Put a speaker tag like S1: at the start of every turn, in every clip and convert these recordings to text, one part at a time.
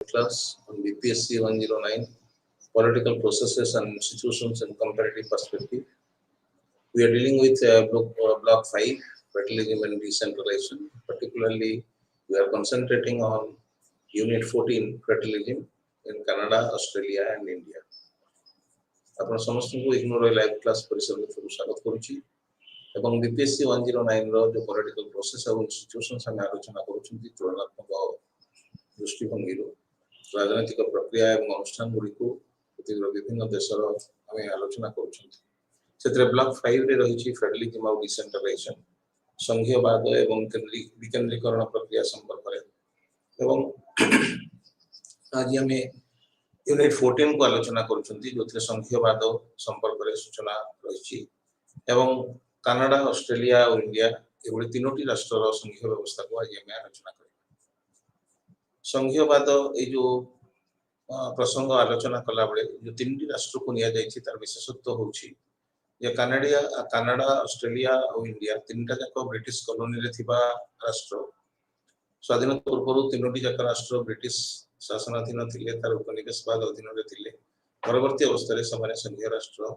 S1: class on BPSC 109, Political Processes and Institutions in Comparative Perspective. We are dealing with Block 5, Federalism and Decentralization. Particularly, we are concentrating on Unit 14, Federalism in Canada, Australia and India. आपण समस्तଙ୍କୁ ignore live class परिसर में स्वागत करूची एवं BPSC 109 रो जो political process और institutions हम आलोचना करूछंती तुलनात्मक दृष्टिभंगी रो राजनीतिक प्रक्रिया एवं अनुष्ठान गुडी को पृथ्वीर विभिन्न देशर हम आलोचना करूछंती सेतरे ब्लॉक 5 रे रहिची फेडरलिज्म और डिसेंट्रलाइजेशन संघीयवाद एवं विकेंद्रीकरण प्रक्रिया संपर्क रे एवं आज हमें यूनिट 14 को आलोचना करूछंती जोथे संघीयवाद संपर्क रे सूचना रहिछि एवं कनाडा ऑस्ट्रेलिया और इंडिया एभली तीनोटी राष्ट्रर संघीय व्यवस्था को आज हम आलोचना करिबा संघीयवाद ए जो प्रसंग आलोचना कला बेले जो तीनटी राष्ट्र को निया जायछि तार विशेषत्व होछि जे कनाडा ऑस्ट्रेलिया और इंडिया तीनटा जाक ब्रिटिश कॉलोनी रे थिबा राष्ट्र स्वाधीनता पूर्व तीनोटी जाक राष्ट्र ब्रिटिश शासनाधीन थिले तार उपनिवेशवाद अधीन रे थिले परवर्ती अवस्था रे समान संघीय राष्ट्र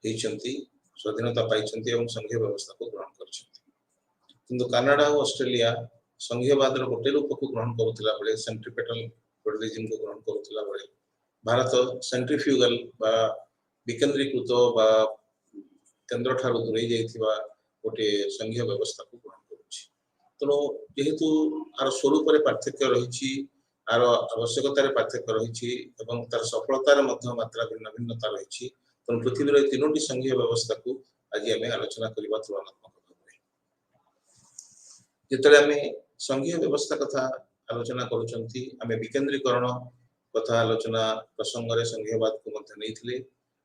S1: हेचंती स्वाधीनता पाइचंती एवं संघीय व्यवस्था को ग्रहण करछंती किंतु कनाडा और ऑस्ट्रेलिया संघीयवाद रो गोटे रूप को ग्रहण करूथिला बेले सेंट्रिपेटल फेडरलिज्म को ग्रहण करूथिला बेले भारत सेंट्रिफ्यूगल बा विकेंद्रीकृत बा केंद्र ठारू दूरे जाइथिबा गोटे संघीय व्यवस्था को ग्रहण करूछि तनो जेहेतु आर स्वरूप रे पार्थक्य रहिछि आर आवश्यकता रे पार्थक्य रहिछि एवं तार सफलता रे मध्य मात्रा भिन्न भिन्नता रहिछि तन पृथ्वी रे तीनोटी संघीय व्यवस्था को आज हमें आलोचना करिबा तुलनात्मक भाबरे जेतले हमें संघीय व्यवस्था कथा आलोचना करूचंती हमें विकेंद्रीकरण कथा आलोचना प्रसंग रे संघीयवाद को मध्य नैथिले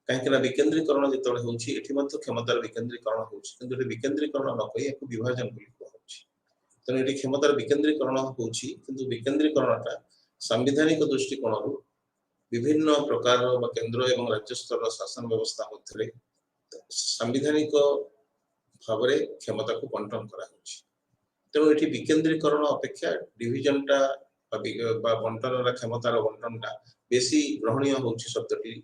S1: काहेकि विकेंद्रीकरण जेतले होछि एठी मध्य क्षमतार विकेंद्रीकरण होछि किंतु एठी विकेंद्रीकरण न कहि एक विभाजन बोली कहउछि तने एठी क्षमतार विकेंद्रीकरण होछि किंतु विकेंद्रीकरणटा संवैधानिक दृष्टिकोण विभिन्न प्रकार केंद्र एवं राज्य स्तर शासन व्यवस्था मध्य संवैधानिक भाव क्षमता को बंटन करा तेणु ये विकेंद्रीकरण अपेक्षा डिविजनटा बंटन क्षमतार बंटनटा बेसी ग्रहणीय होछि शब्दटी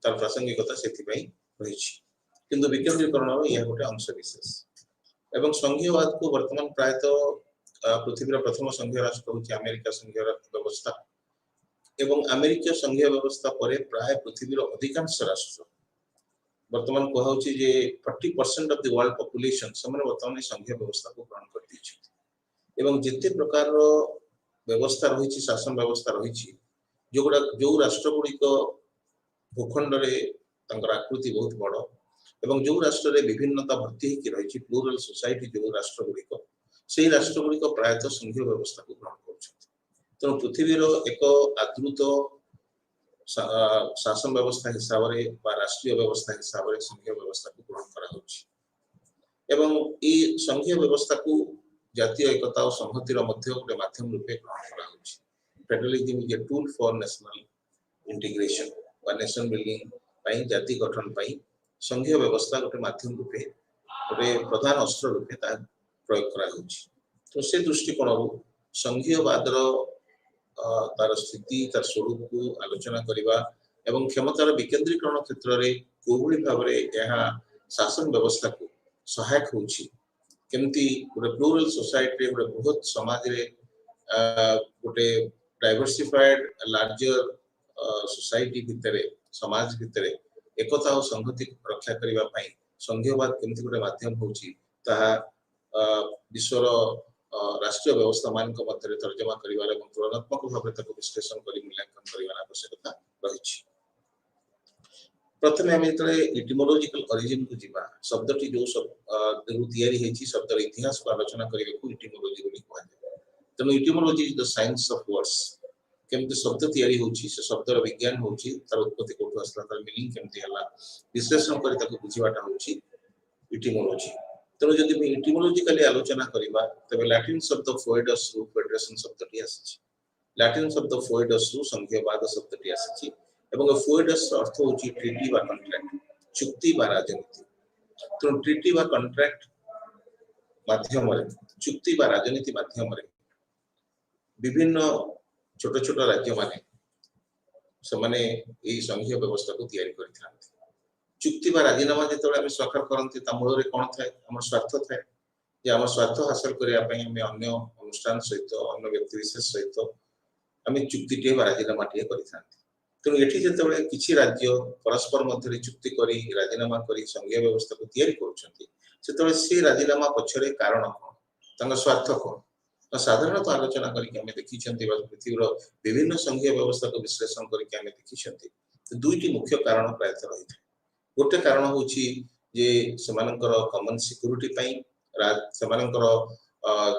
S1: तार प्रासंगिकता सेथिपई रहिछि किंतु विकेंद्रीकरण यह गोटे अंश विशेष एवं संघीयवाद को वर्तमान प्रायतः पृथ्वीर प्रथम संघीय राष्ट्र होछि अमेरिका संघीय व्यवस्था एवं अमेरिका संघीय व्यवस्था परे प्राय पृथ्वीर अधिकांश राष्ट्र वर्तमान कहउछि जे 40% ऑफ द वर्ल्ड पॉपुलेशन समान वर्तमान संघीय व्यवस्था को ग्रहण कर दिछि एवं जिते प्रकार व्यवस्था रहिछि शासन व्यवस्था रहिछि जो राष्ट्र गुडी को भूखंड रे तंकर आकृति बहुत बड़ एवं जो राष्ट्र रे विभिन्नता भर्ती कि रहिछि प्लूरल सोसाइटी जो राष्ट्र गुडी को सेही राष्ट्र गुडी को प्रायतः संघीय व्यवस्था को ग्रहण करछथि तेणु पृथ्वीर एक आदृत शासन व्यवस्था हिसाब रे बा राष्ट्रीय व्यवस्था हिसाब रे संघीय व्यवस्था को ग्रहण करा होछि एवं ई संघीय व्यवस्था को जातीय एकता और संहतिर मध्य गोटे माध्यम रूपे ग्रहण करा होछि federalism is a tool for national integration बा नेशन बिल्डिंग पई जाति गठन पई संघीय व्यवस्था गोटे माध्यम रूपे गोटे प्रधान अस्त्र रूपे ता प्रयोग करा होछि तो से दृष्टिकोण संघीयवाद रो तार स्थिति तार स्वरूप को आलोचना करिबा एवं क्षमतार विकेंद्रीकरण क्षेत्र रे कोबुली भाबरे यहा शासन व्यवस्था को सहायक होछि केमती गोटे प्लूरल सोसाइटी गोटे बहुत समाज रे गोटे डाइवर्सिफाइड लार्जर सोसाइटी भितरे समाज भितरे एकता और संहति रक्षा करिबा पई संघीयवाद केमती गोटे माध्यम होछि ता विश्वर राष्ट्रीय व्यवस्था मान को मध्य तर्जमा करिवार एवं तुलनात्मक भाव तक विश्लेषण करी मूल्यांकन करिवार आवश्यकता रहिछि प्रथमे हम इतरे इटिमोलॉजिकल ओरिजिन को जीवा शब्दटी जो सब तैयारी हेछि शब्दर इतिहास को आलोचना करिवे को इटिमोलॉजी बोली कहै तनो etymology is the science of words केमते शब्द तैयारी होछि से शब्दर विज्ञान होछि तार उत्पत्ति कोठु असला तार मीनिंग केमते हला विश्लेषण करी ताको बुझिबाटा होछि इटिमोलॉजी तेणु जदि मैं इटिमोलॉजिकली आलोचना करिबा तबे लैटिन शब्द फोइडस रु फेडरेशन शब्दटी आछि लैटिन शब्द फोइडस रु संघीयवाद शब्दटी आछि एवं फोइडस अर्थ होछि ट्रीटी बा कॉन्ट्रैक्ट चुक्ति बा राजनीति तेणु ट्रीटी बा कॉन्ट्रैक्ट माध्यम रे चुक्ति बा राजनीति माध्यम रे विभिन्न छोट छोट राज्य माने समाने एई संघीय व्यवस्था को तैयारी करिथांती चुक्ति बा राजीनामा जेतबे हम स्वाक्षर करंती ता मूल रे कोन थाए हमर स्वार्थ थाए जे हमर स्वार्थ हासिल करिया पई हम अन्य अनुष्ठान सहित अन्य व्यक्ति विशेष सहित हम चुक्ति टे बा राजीनामा टे करिथांती तेणु एठी जेतबे किछि राज्य परस्पर मध्य चुक्ति करी राजीनामा करी संघीय व्यवस्था को तैयारी करूछंती सेतबे से राजीनामा पछरे कारण कोन तांगा स्वार्थ कोन तो साधारणतः आलोचना करके हमें देखिछंती पृथ्वीर विभिन्न संघीय व्यवस्था को विश्लेषण करके हमें देखिछंती तो दुईटी मुख्य कारण प्रायत रही था गोटे कारण होची जे समानकर कॉमन सिक्योरिटी पई समानकर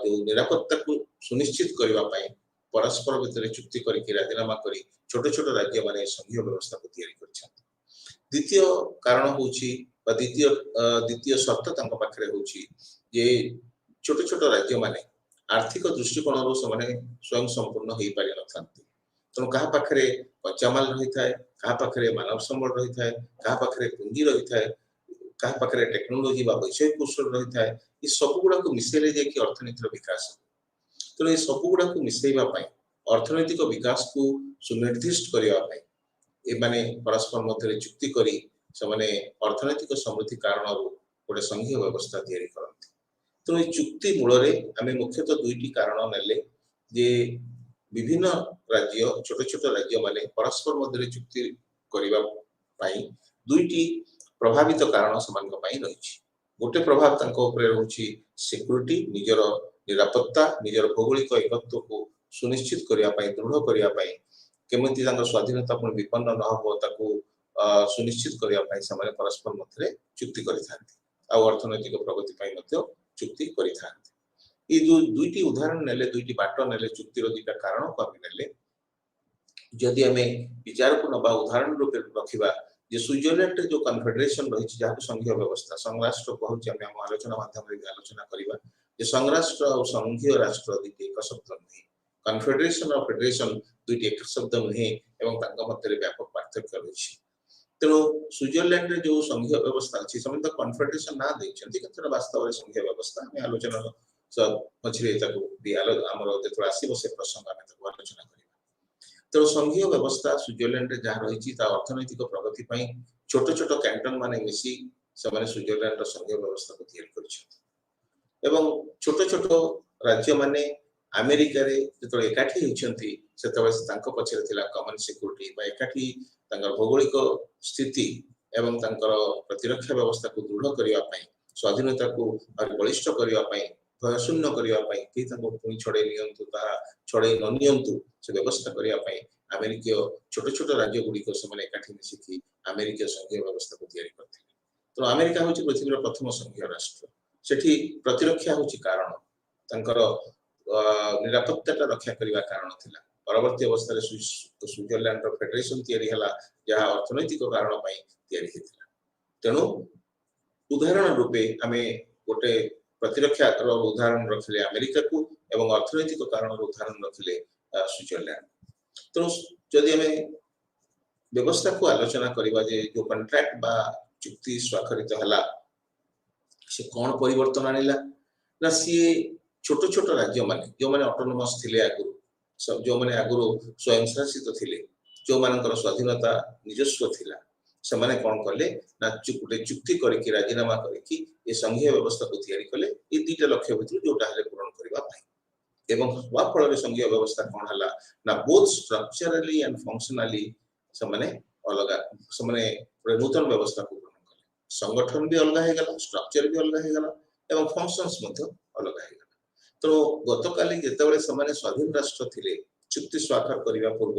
S1: जो निरापत्ता को सुनिश्चित करबा पई परस्पर भितर चुक्ति करके राजीनामा करी छोट छोट राज्य माने संघीय व्यवस्था को तैयारी करछंती द्वितीय कारण होची बा द्वितीय शर्त तांको पाखरे होची जे छोट छोट राज्य माने आर्थिक दृष्टिकोण से स्वयं संपूर्ण हो पारि नथांती तेणु क्या पाखे कच्चामाल रही थाए क्या पाखे मानव संबल रही थाए क्या पाखे पुंजी रही थाए क्या पाखे टेक्नोलोजी वैषयिक कौशल रही थाए ये सब गुड़ा को मिसेले जाकि अर्थनीतिर विकास तेणु ये सब गुड़ा को मिसेबा अर्थनैतिक विकास को सुनिर्दिष्ट करने माने परस्पर मध्य चुक्ति करी से अर्थनैतिक समृद्धि कारण गोटे संघीय व्यवस्था तैयारी करती तो चुक्ति मूल आम मुख्यतः दुईटी कारण नेले जे विभिन्न राज्य छोट छोट राज्य माने परस्पर मध्य चुक्ति करिबा पई दुईटी प्रभावित कारण समान रही गोटे प्रभाव तांको ऊपर रहउछि सिक्योरिटी निजर निरापत्ता निजर भौगोलिक एकत्व को सुनिश्चित करिया पई दृढ़ करिया पई केमिति तांको स्वाधीनता पण विपन्न न हो ताको सुनिश्चित करिया पई समान परस्पर मध्य चुक्ति करिथांती आ अर्थनैतिक प्रगति पई मध्य चुक्ति करिथांती ये जो दुईटी उदाहरण नेले दुईटी बाट नेले चुक्तिर दुईटा कारण को आमे नेले जदि आमे विचार को नबा उदाहरण रूप रखिबा जे स्विट्जरलैंड जो कन्फेडरेशन रही जाको संघीय व्यवस्था संघराष्ट्र कहूची आमे हम आलोचना माध्यम रे आलोचना करिबा जे संघराष्ट्र और संघीय राष्ट्र दुईटी एक शब्द नहीं कन्फेडरेशन और फेडरेशन दुईटी एक शब्द नहीं एवं तांका मध्य व्यापक पार्थक्य रही तेणु स्विट्जरलैंड रे जो संघीय व्यवस्था अच्छी समय तक कन्फेडरेशन ना देछंती केतर वास्तव रे संघीय व्यवस्था हम आलोचना सब पछरे ताको भी हमर जेतो आसीबो से प्रसंग हम ताको आलोचना करिबा तो संघीय व्यवस्था स्विट्जरलैंड रे जहा रही ता अर्थनैतिक प्रगति पई छोट छोट कैंटन माने मिसी से माने स्विट्जरलैंड रो संघीय व्यवस्था को तैयार करिछथि एवं छोट छोट राज्य माने अमेरिका रे जेतो एकाठी होछंती सेतबे तांको पछरे थिला कॉमन सिक्योरिटी बा एकाठी तांकर भौगोलिक स्थिति एवं तांकर प्रतिरक्षा व्यवस्था को दृढ़ करिया पई स्वाधीनता को और बलिष्ठ करिया पई भय शून्य करिया पई कि तांको पुनी छडे नियंतु ता छडे न नियंतु से व्यवस्था करिया पई अमेरिका छोट छोट राज्य गुडी को समान एकाठी मिसिकी अमेरिका संघीय व्यवस्था को तैयारी करथिले तो अमेरिका होची पृथ्वीर प्रथम संघीय राष्ट्र सेठी प्रतिरक्षा होची कारण तांकर निरापत्ता रक्षा करिवा कारण थिला परवर्ती अवस्था रे स्विट्जरलैंड रो फेडरेशन तैयारी हला जहा अर्थनैतिक कारण पई तैयारी हेतिला तेणु उदाहरण रूपे आमे गोटे प्रतिरक्षा रो उदाहरण रखले अमेरिका को एवं अर्थनैतिक कारण रो उदाहरण रखले स्विट्जरलैंड तेणु जदि आमे व्यवस्था को आलोचना करिवा जे जो कॉन्ट्रैक्ट बा चुक्ति स्वाक्षरित हला से कोन परिवर्तन आनिला ना सी छोट छोट राज्य माने जो माने ऑटोनोमस थिले आगु जो माने आगु स्वयं शासित थिले जो मानकर स्वाधीनता निजस्व थिला से माने कोन करले ना चुक्ति करके राजीनामा करके ये संघीय व्यवस्था को तैयारी कले ये दीटा लक्ष्य भितर जोटा हले पूर्ण करबा पाई एवं वा फल संघीय व्यवस्था कोन हला ना बोथ स्ट्रक्चरली एंड फंक्शनली से माने अलगा से माने नूतन व्यवस्था को ग्रहण कले संगठन भी अलगा हे गला स्ट्रक्चर भी अलगा हे गला एवं फंक्शंस मध्ये अलगा हे गला तो गतकाली जेतेबेले समाने स्वाधीन राष्ट्र थिले चुक्ति स्वाक्षर करिवा पूर्व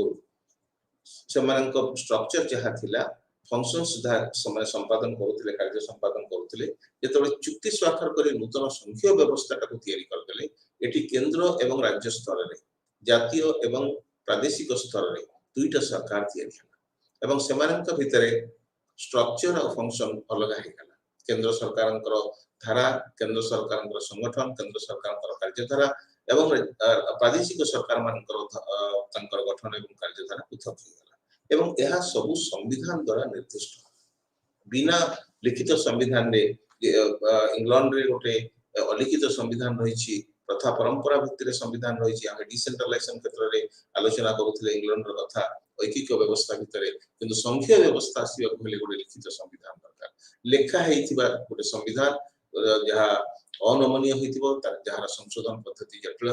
S1: समानक स्ट्रक्चर जहा थिला फंक्शन सुधा समय संपादन करूथिले कार्य संपादन करूथिले जेतेबेले चुक्ति स्वाक्षर करी नूतन संघीय व्यवस्था को तैयारी करदेले एटी केंद्र एवं राज्य स्तर रे जातीय एवं प्रादेशिक स्तर रे दुईटा सरकार तैयारी हला एवं समानक भितरे स्ट्रक्चर और फंक्शन अलग हे गला केंद्र सरकारंकर धारा केंद्र सरकारंकर संगठन केंद्र सरकारंकर कार्यधारा एवं प्रादेशिक सरकार मानकर तंकर गठन एवं कार्यधारा पृथक हे गला एवं यह सब संविधान द्वारा निर्दिष्ट बिना लिखित संविधान रे इंग्लैंड रे गोटे अलिखित संविधान रही प्रथा परंपरा भित्तिरे संविधान रही आम डिसेंट्रलाइजेशन क्षेत्र में आलोचना करुले इंग्लैंड कथा ऐकिक व्यवस्था भितर किंतु संघीय व्यवस्था आसवा गोटे लिखित संविधान दरकार लेखा गोटे संविधान जहाँ अनमनीय जार संशोधन पद्धति जटिल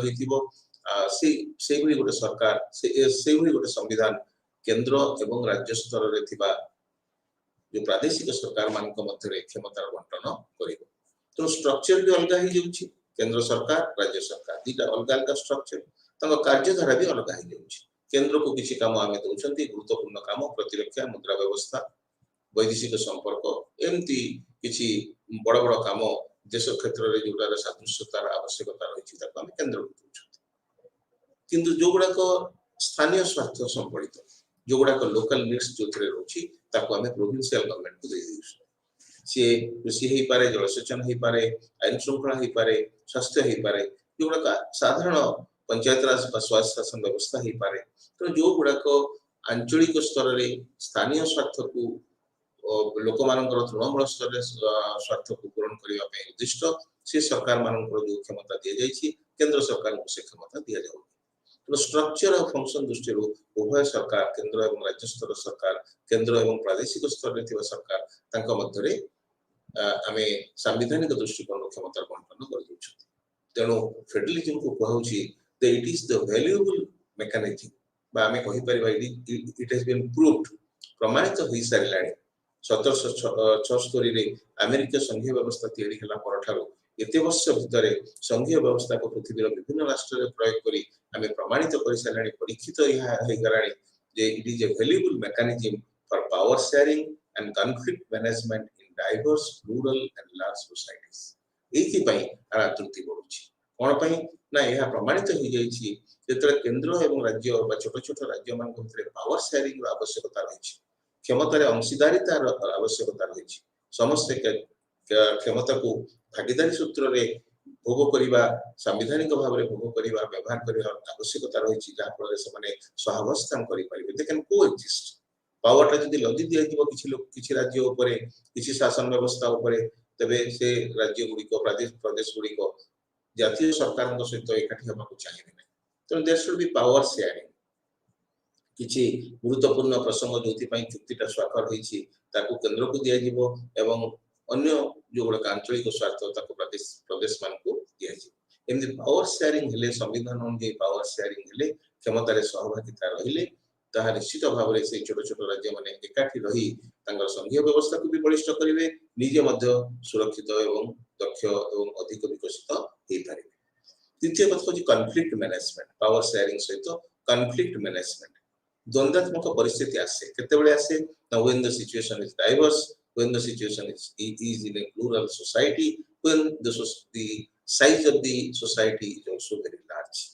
S1: से गोटे सरकार से गोटे संविधान केंद्र एवं राज्य स्तर रे थिबा जो प्रादेशिक सरकार मान क्षमतार बंटन कर तो स्ट्रक्चर भी अलग ही जाउछि केंद्र सरकार राज्य सरकार दीटा अलग अलग स्ट्रक्चर कार्यधारा भी अलग ही जाउछि केंद्र को किसी काम आम दौरान गुरुत्वपूर्ण काम प्रतिरक्षा मुद्रा व्यवस्था वैदेशिक संपर्क एमती किसी बड़ बड़ काम देश क्षेत्र में जोटार सादृश्यतार आवश्यकता रही केंद्र को दौरान किंतु जो गुड़ाक स्थानीय स्वार्थ संबलित जो गुड़ाक लोकल नीड्स जो रही आम प्रोविंशियल गवर्नमेंट को दे सी कृषि हो पारे जलसेचन हो पारे आईन श्रृंखला हो पारे स्वास्थ्य हो पारे जो गुड़ाक साधारण पंचायत राज स्वास्थ्य शासन व्यवस्था हो पारे तो जो गुड़ाक आंचलिक स्तर में स्थानीय स्वार्थ को लोक मानकर तृणमूल स्तर स्वार्थ को पूरण करने उद्दिष्ट से सरकार मान जो क्षमता दि जाए केंद्र सरकार को से क्षमता दि जाए तो स्ट्रक्चर और फंक्शन दृष्टि उभय सरकार केंद्र और राज्य स्तर सरकार केंद्र और प्रादेशिक स्तर में सरकार आम सांविधानिक दृष्टिकोण क्षमतार बंटन कर तेणु फेडरलिज्म को कहूँ it is the valuable mechanism आम कहीपर इट हैज बीन प्रूव्ड प्रमाणित हो सारा 1776 अमेरिका संघीय व्यवस्था तैयारी पर एत वर्ष भितर संघीय व्यवस्था को पृथ्वी विभिन्न राष्ट्र में प्रयोग करी आम प्रमाणित कर सारे परीक्षित होगलानी it is a valuable mechanism for power sharing and conflict management in diverse rural and large societies एथि आदृति बढ़ुछि कोन पई ना यह प्रमाणित हो जाइछि जेतरे केंद्र एवं राज्य बा छोट छोट राज्य मान भितर पावर शेयरिंग आवश्यकता रही क्षमतार अंशीदारिता आवश्यकता रही समस्त क्षमता को भागीदारी सूत्र रे भोग करवा संवैधानिक भाव में भोग करवा व्यवहार करने आवश्यकता रही जहाँफल से सहावस्थान करें दे कैन कोएक्जिस्ट पावरटा जब लदि दि किसी राज्य उपर किसी शासन व्यवस्था उपर तेबे से राज्य गुड़िक प्रदेश गुड़िक जातीय सरकार सहित एकाठी होगा चाहिए ना तेणु there should be power sharing किसी गुरुत्वपूर्ण प्रसंग जो चुक्तिटा स्वाक्षर होती केंद्र को दिज्व एवं अन्य जो गुड़ाक आंचलिक स्वार्थ प्रदेश मान को दिज्व पावर शेयरिंग हेले संविधान अनुଯାयी पावर शेयरिंग हेले क्षमतार सहभागिता रहिले ताहा निश्चित भाव में से छोट छोट राज्य मैंने एकाठी रही संघीय व्यवस्था को भी बलिष्ठ करेंगे निजे सुरक्षित एवं दक्ष एवं अधिक विकसित हो पारे। द्वितीय कथा हूँ कॉन्फ्लिक्ट मैनेजमेंट पावर शेयरिंग सहित कॉन्फ्लिक्ट मैनेजमेंट द्वंद्वात्मक परिस्थिति आसे केतेबेले आसे ना when the situation is diverse when the situation is in a plural society when the size of the society is also very large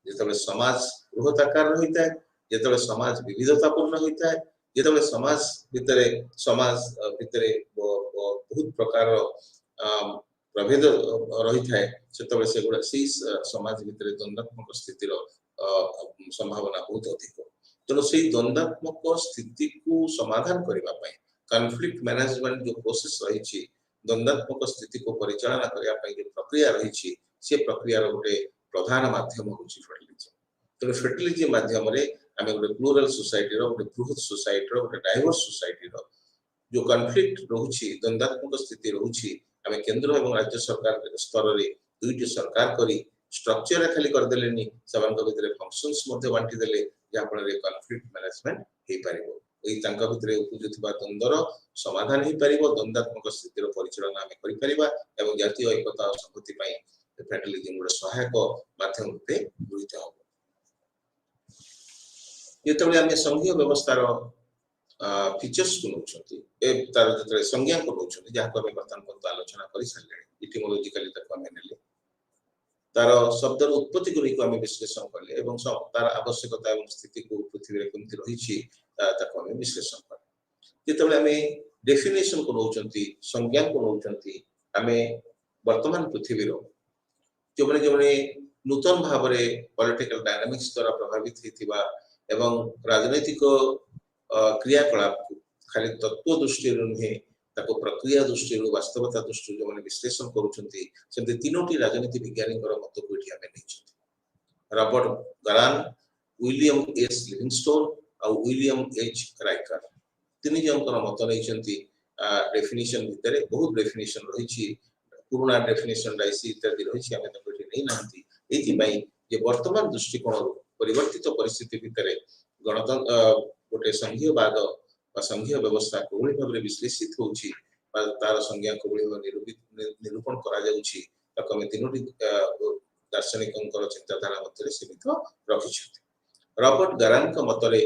S1: जेतेबेले समाज बृहत आकार रहिता है जेतेबेले समाज विविधतापूर्ण होता है जेतेबेले समाज भितरे बहुत प्रकार प्रभेद रही है सेतेबेले सेगुड़ा से समाज भितरे द्वंद्वात्मक स्थितिर संभावना बहुत अधिक तेणु से द्वंद्वात्मक स्थिति को समाधान करने कॉन्फ्लिक्ट मैनेजमेंट जो प्रोसेस रही द्वंद्वात्मक स्थिति को परिचालना करने जो प्रक्रिया रही से प्रक्रिया गोटे प्रधान माध्यम हूँ फेडरलिज्म तेणु फेडरलिज्म माध्यम आम गोटे प्लूरल सोसाइटी गोटे बृहत सोसाइटी गोटे डाइवर्स सोसाइटी जो कॉन्फ्लिक्ट रोची द्वंद्वात्मक स्थिति रोची आम केंद्र और राज्य सरकार स्तर में दुईटी सरकार करी स्ट्रक्चर खाली करदेलेनी से फंक्शंस बांटी देले जहाँफल कॉन्फ्लिक्ट मैनेजमेंट हो पार भितर उपजुवा द्वंद्वर समाधान हो पार द्वंद्वात्मक स्थितिर परिचालना आम कर जातीय एकता और संहति फेडरलिज्म गोटे सहायक माध्यम रूपे गृहीत हो जिते आम संघीय व्यवस्थार फीचर्स को नौकरी तार जो संज्ञा को नौकरी जहाँ को बर्तमान आलोचना कर सारे इटिमोलॉजिकली ने तार शब्दर उत्पत्ति गुड़िक आम विश्लेषण कले तार आवश्यकता और स्थिति को पृथ्वी कमी रही विश्लेषण कले जिते आम डेफिनेशन को नौकरी संज्ञा को नौकरी आम वर्तमान पृथ्वी जो मैंने नूतन भाव में पॉलिटिकल डायनामिक्स द्वारा प्रभावित होता एवं राजनैतिक क्रियाकलाप को खाली तत्व दृष्टि नुहे ताको प्रक्रिया दृष्टि वास्तवता दृष्टि जो माने विश्लेषण करूछंती सेमते तीनोटी राजनीति विज्ञानी मत को एठी आमे नै रॉबर्ट गरान विलियम एस लिविंगस्टोन और विलियम एच राइकर तीन जनकर मत नै डेफिनेशन भितर बहुत डेफिनेशन रही पुराना डेफिनेशन राइसी इत्यादि रही आमे ताको एठी नै नांती एथि पई जे वर्तमान दृष्टिकोण परिवर्तित परिस्थिति भितर गणतंत्र गोटे संघीयवाद संघीय व्यवस्था कोभली भाव विश्लेषित होउछि तार संज्ञा कोभली निरूपण करा जाउछि ताको हम तीनोटी दार्शनिकंकर चिंताधारा मध्य सीमित रखिछथि रॉबर्ट गरान का मतरे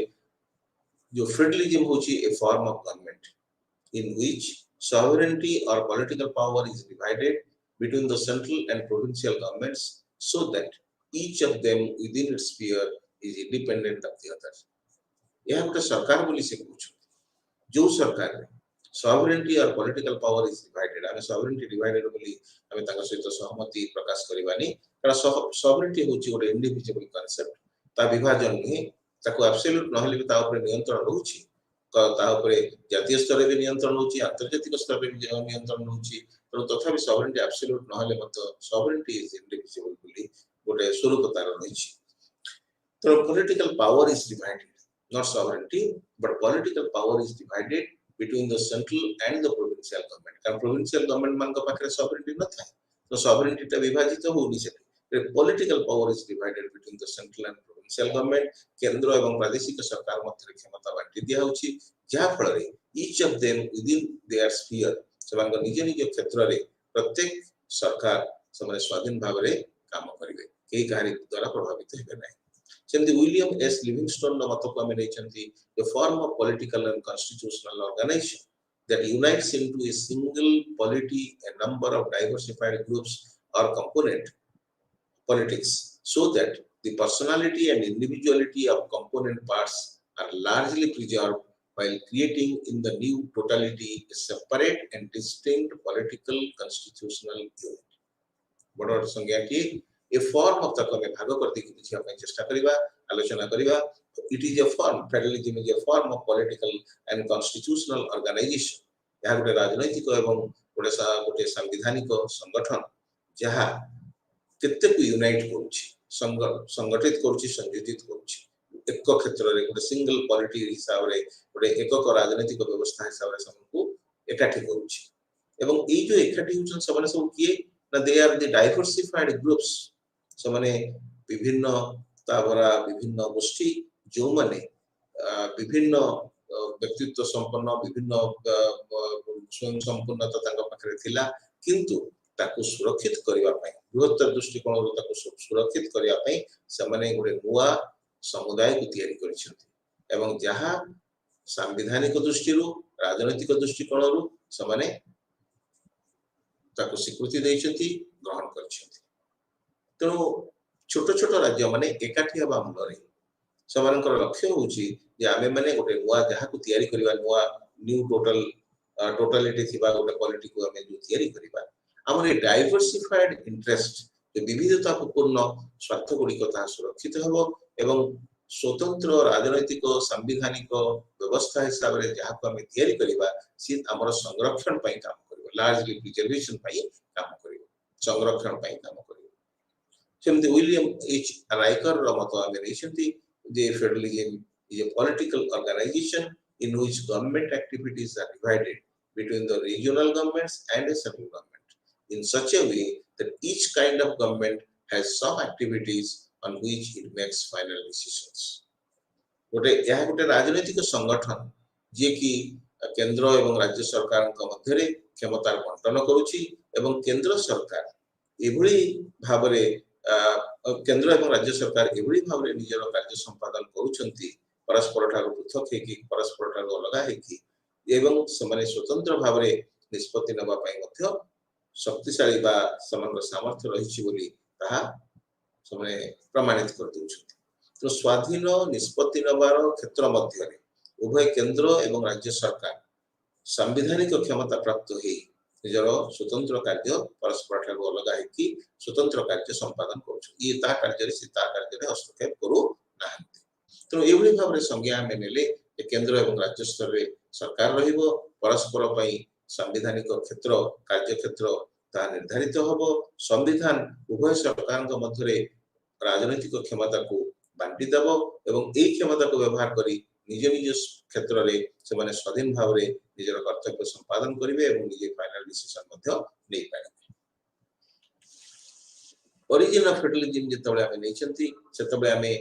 S1: जो फेडरलिज्म होछि a form of government in which sovereignty or political power is divided between the central and provincial governments so that each of them within its sphere is independent of the other. यह गोटे सरकार बोली से पूछ जो सरकार में sovereignty or political power is divided आमे sovereignty divided बोली आमे ताका सहित सहमति प्रकाश करबानी कारण sovereignty होची गोटे इंडिविजुअल कांसेप्ट ता विभाजन नहीं ताको एब्सोल्यूट नहले भी ता ऊपर नियंत्रण रहउची ता ऊपर जातीय स्तर रे नियंत्रण होची अंतर्जातिक स्तर रे नियंत्रण होची तो तथापि sovereignty एब्सोल्यूट नहले मत sovereignty is indivisible बोली गोटे स्वरूप तार रहिची तो political power is divided not sovereignty but political power is divided between the central and the provincial government कारण provincial government मान का पाखरे sovereignty न था तो sovereignty ता विभाजित होनी चाहिए political power is divided between the central and provincial government केंद्र एवं प्रादेशिक सरकार मध्य क्षमता बांटी दिया होची जहा फल रे each of them within their sphere समान निज निज क्षेत्र रे प्रत्येक सरकार समय स्वाधीन भाव रे काम करिवे केही कार्य द्वारा प्रभावित हेबे नै सेमति विलियम एस लिविंगस्टोन न मत को हम नैचंती the form of political and constitutional organization that unites into a single polity a number of diversified groups or component politics so that the personality and individuality of component parts are largely preserved while creating in the new totality a separate and distinct political constitutional unit बड़ संज्ञा की a form of the कमे भाग करते कि बुझिया ପାଇଁ चेष्टा करिबा आलोचना करिबा it is a form federalism is a form of political and constitutional organization यह गोटे राजनैतिक एवं गोटे संवैधानिक संगठन जहा केते को यूनाइट करूची संगठित करूची संयोजित करूची एक क्षेत्र रे गोटे सिंगल पॉलिटी हिसाब रे गोटे एकक राजनैतिक व्यवस्था हिसाब रे सबको एकाठी करूची एवं ए जो एकाठी होचन सबने सब किए ना they are the diversified groups सबने विभिन्न तावरा विभिन्न गोष्ठी जो माने विभिन्न व्यक्तित्व संपन्न विभिन्न स्वयं संपूर्णता तांका पाखरे थिला किंतु ताको सुरक्षित करिवा पई बृहत्तर दृष्टिकोण रो ताको सुरक्षित करिवा पई समाने गोटे नुवा समुदाय को तयारी करिसथि एवं जहा संवैधानिक दृष्टि रो राजनैतिक दृष्टिकोण रो समाने ताको स्वीकृति दैछथि ग्रहण करछथि तो छोट छोट राज्य माने एकाठी हबा मुरे समानकर लक्ष्य होची जे आमे माने गोटे नुवा जहा को तयारी करिवा नुवा न्यू टोटलिटी थिबा गोटे पॉलिटी को आमे जो तयारी करिवा हमरे डाइवर्सिफाइड इंटरेस्ट जे विविधतापूर्ण स्वार्थ गुडी कथा सुरक्षित हबो एवं स्वतंत्र राजनैतिक संवैधानिक व्यवस्था हिसाब रे जहा को आमे तयारी करिवा सी हमर संरक्षण पई काम करिवो लार्जली प्रिजर्वेशन पई काम करिवो संरक्षण पई काम करिवो सेमति विलियम एच राइकर रो मत आमे नैछंती जे federalism is a political organization in which government activities are divided between the regional governments and the central government in such a way that each kind of government has some activities on which it makes final decisions. गोटे राजनैतिक संगठन जे कि केंद्र एवं राज्य सरकार मध्य क्षमतार बंटन करुछि एवं केंद्र सरकार एभली भाबरे केंद्र एवं राज्य सरकार एभली भाबरे निजर कार्य संपादन करूछंती परस्पर ठारो पृथक है कि परस्पर ठारो अलग है कि एवं समाने स्वतंत्र भाबरे निष्पत्ति नबा पई मध्य शक्तिशाली बा समान सामर्थ्य रहिछि बोली ताहा समाने प्रमाणित कर दउछथि तो स्वाधीन निष्पत्ति नबार क्षेत्र मध्य रे उभय केंद्र एवं राज्य सरकार संवैधानिक क्षमता प्राप्त होई निजर स्वतंत्र कार्य परस्पर ठारो अलग है कि स्वतंत्र कार्य संपादन करूछ ये ता कार्य रे सीता कार्य रे हस्तक्षेप करू नाहंती तो एवली भाबरे संज्ञा में नेले केंद्र एवं राज्य स्तर रे सरकार रहिबो परस्पर पई संवैधानिक क्षेत्र कार्य क्षेत्र ता निर्धारित हबो संविधान उभय सरकार मध्य राजनैतिक क्षमता को बांटी देव एवं यही क्षमता को व्यवहार करी निज निज क्षेत्र में से माने स्वाधीन भाव में निजर कर्तव्य संपादन करेंगे और निजे फाइनल डिसीजन नहीं पारे ओरिजिन ऑफ फेडरलिज्म जेतबे आमे नैचंती सेतबे आमे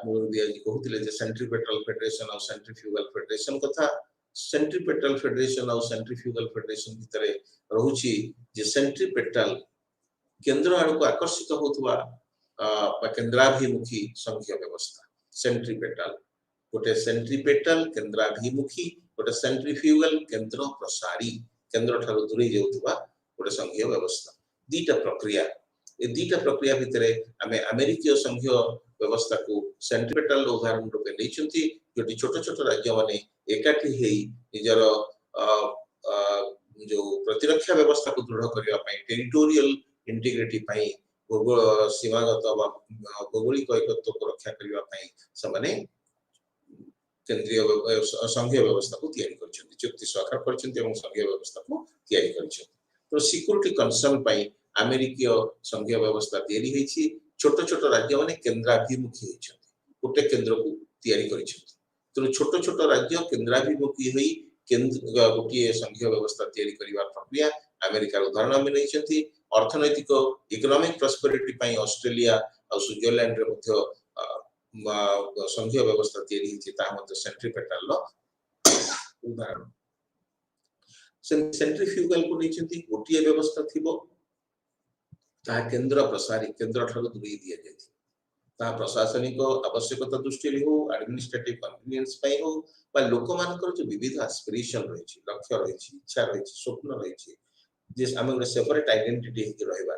S1: मुरबिया जी कहउतिले जे सेंट्रीपेटल फेडरेशन और सेंट्रीफ्यूगल फेडरेशन कथा सेंट्रीपेटल फेडरेशन और सेंट्रीफ्यूगल फेडरेशन भितरे रहुची जे सेंट्रीपेटल केंद्र आड़ को आकर्षित होतुवा केंद्राभिमुखी संघीय व्यवस्था सेंट्रीपेटल गोटे सेंट्रीपेटल केंद्राभिमुखी गोटे सेंट्रीफ्यूगल केंद्र प्रसारी केंद्र ठारो दूरे जाउतबा गोटे संघीय व्यवस्था दीटा प्रक्रिया ए दीटा प्रक्रिया भितरे आमे अमेरिकीय संघीय व्यवस्था को सेंट्रीपेटल उदाहरण रूपे नैचंती जोटी छोट छोट राज्य माने एकाठी हेई निजर जो प्रतिरक्षा व्यवस्था को दृढ़ करबा पई टेरिटोरियल इंटीग्रिटी पई सीमागत भौगोलिक एकत्व को रक्षा करबा पई समाने केंद्रीय संघीय व्यवस्था को तैयारी करछन्ती चुक्ति स्वाक्षर करछन्ती एवं संघीय व्यवस्था को तैयारी करछन्ती तो सिक्योरिटी कंसर्न पई अमेरिकीय संघीय व्यवस्था तैयारी हेछि छोट छोट राज्य माने केंद्राभिमुखी हेछन्ती गोटे केंद्र को तैयारी करछन्ती तो छोट छोट राज्य केंद्राभिमुखी होई केंद्र गोटे संघीय व्यवस्था तैयारी करबा प्रक्रिया अमेरिका उदाहरण में नैचंती अर्थनैतिक इकोनॉमिक प्रॉस्पेरिटी पई ऑस्ट्रेलिया और स्विट्जरलैंड रे मध्य संघीय व्यवस्था तैयारी हेछि ता मध्य सेंट्रीपेटल लो उदाहरण सेंट्रीफ्यूगल को नैचंती गोटे व्यवस्था थिबो ता केंद्र प्रसारी केंद्र ठारो दूरी दिया जायछि ता प्रशासनिक आवश्यकता दृष्टि हो एडमिनिस्ट्रेटिव कन्वीनियंस पई हो बा लोक मानकर जो विविध एस्पिरेशन रहिछि लक्ष्य रहिछि इच्छा रहिछि स्वप्न रहिछि जे आमे ଗୋଟେ सेपरेट आइडेंटिटी हेकि रहबा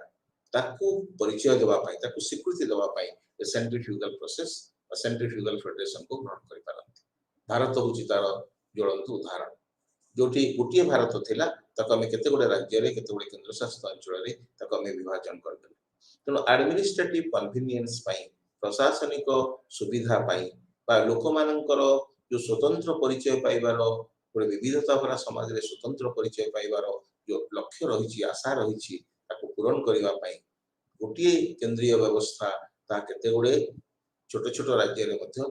S1: ताकू परिचय देबा पई ताकू स्वीकृति देबा पई सेंट्रीफ्यूगल प्रोसेस और सेंट्रीफ्यूगल फेडरेशन को ग्रहण करि पारंती भारत होछि तार ज्वलंत उदाहरण जोटी गोटे भारत थिला तक आमे केते गोटे राज्य रे केते गोटे केंद्र शासित अंचल रे तक आमे विभाजन कर देले तनो एडमिनिस्ट्रेटिव कन्वीनियंस पई प्रशासनिक सुविधा पई बा लोक मानकर जो स्वतंत्र परिचय पाइबार गोटे विविधता भरा समाज रे स्वतंत्र परिचय पाइबार जो लक्ष्य रहिछि आशा रहिछि ताको पूरण करिवा पई गोटे केंद्रीय व्यवस्था ता केते गोटे छोट छोट राज्य रे मध्य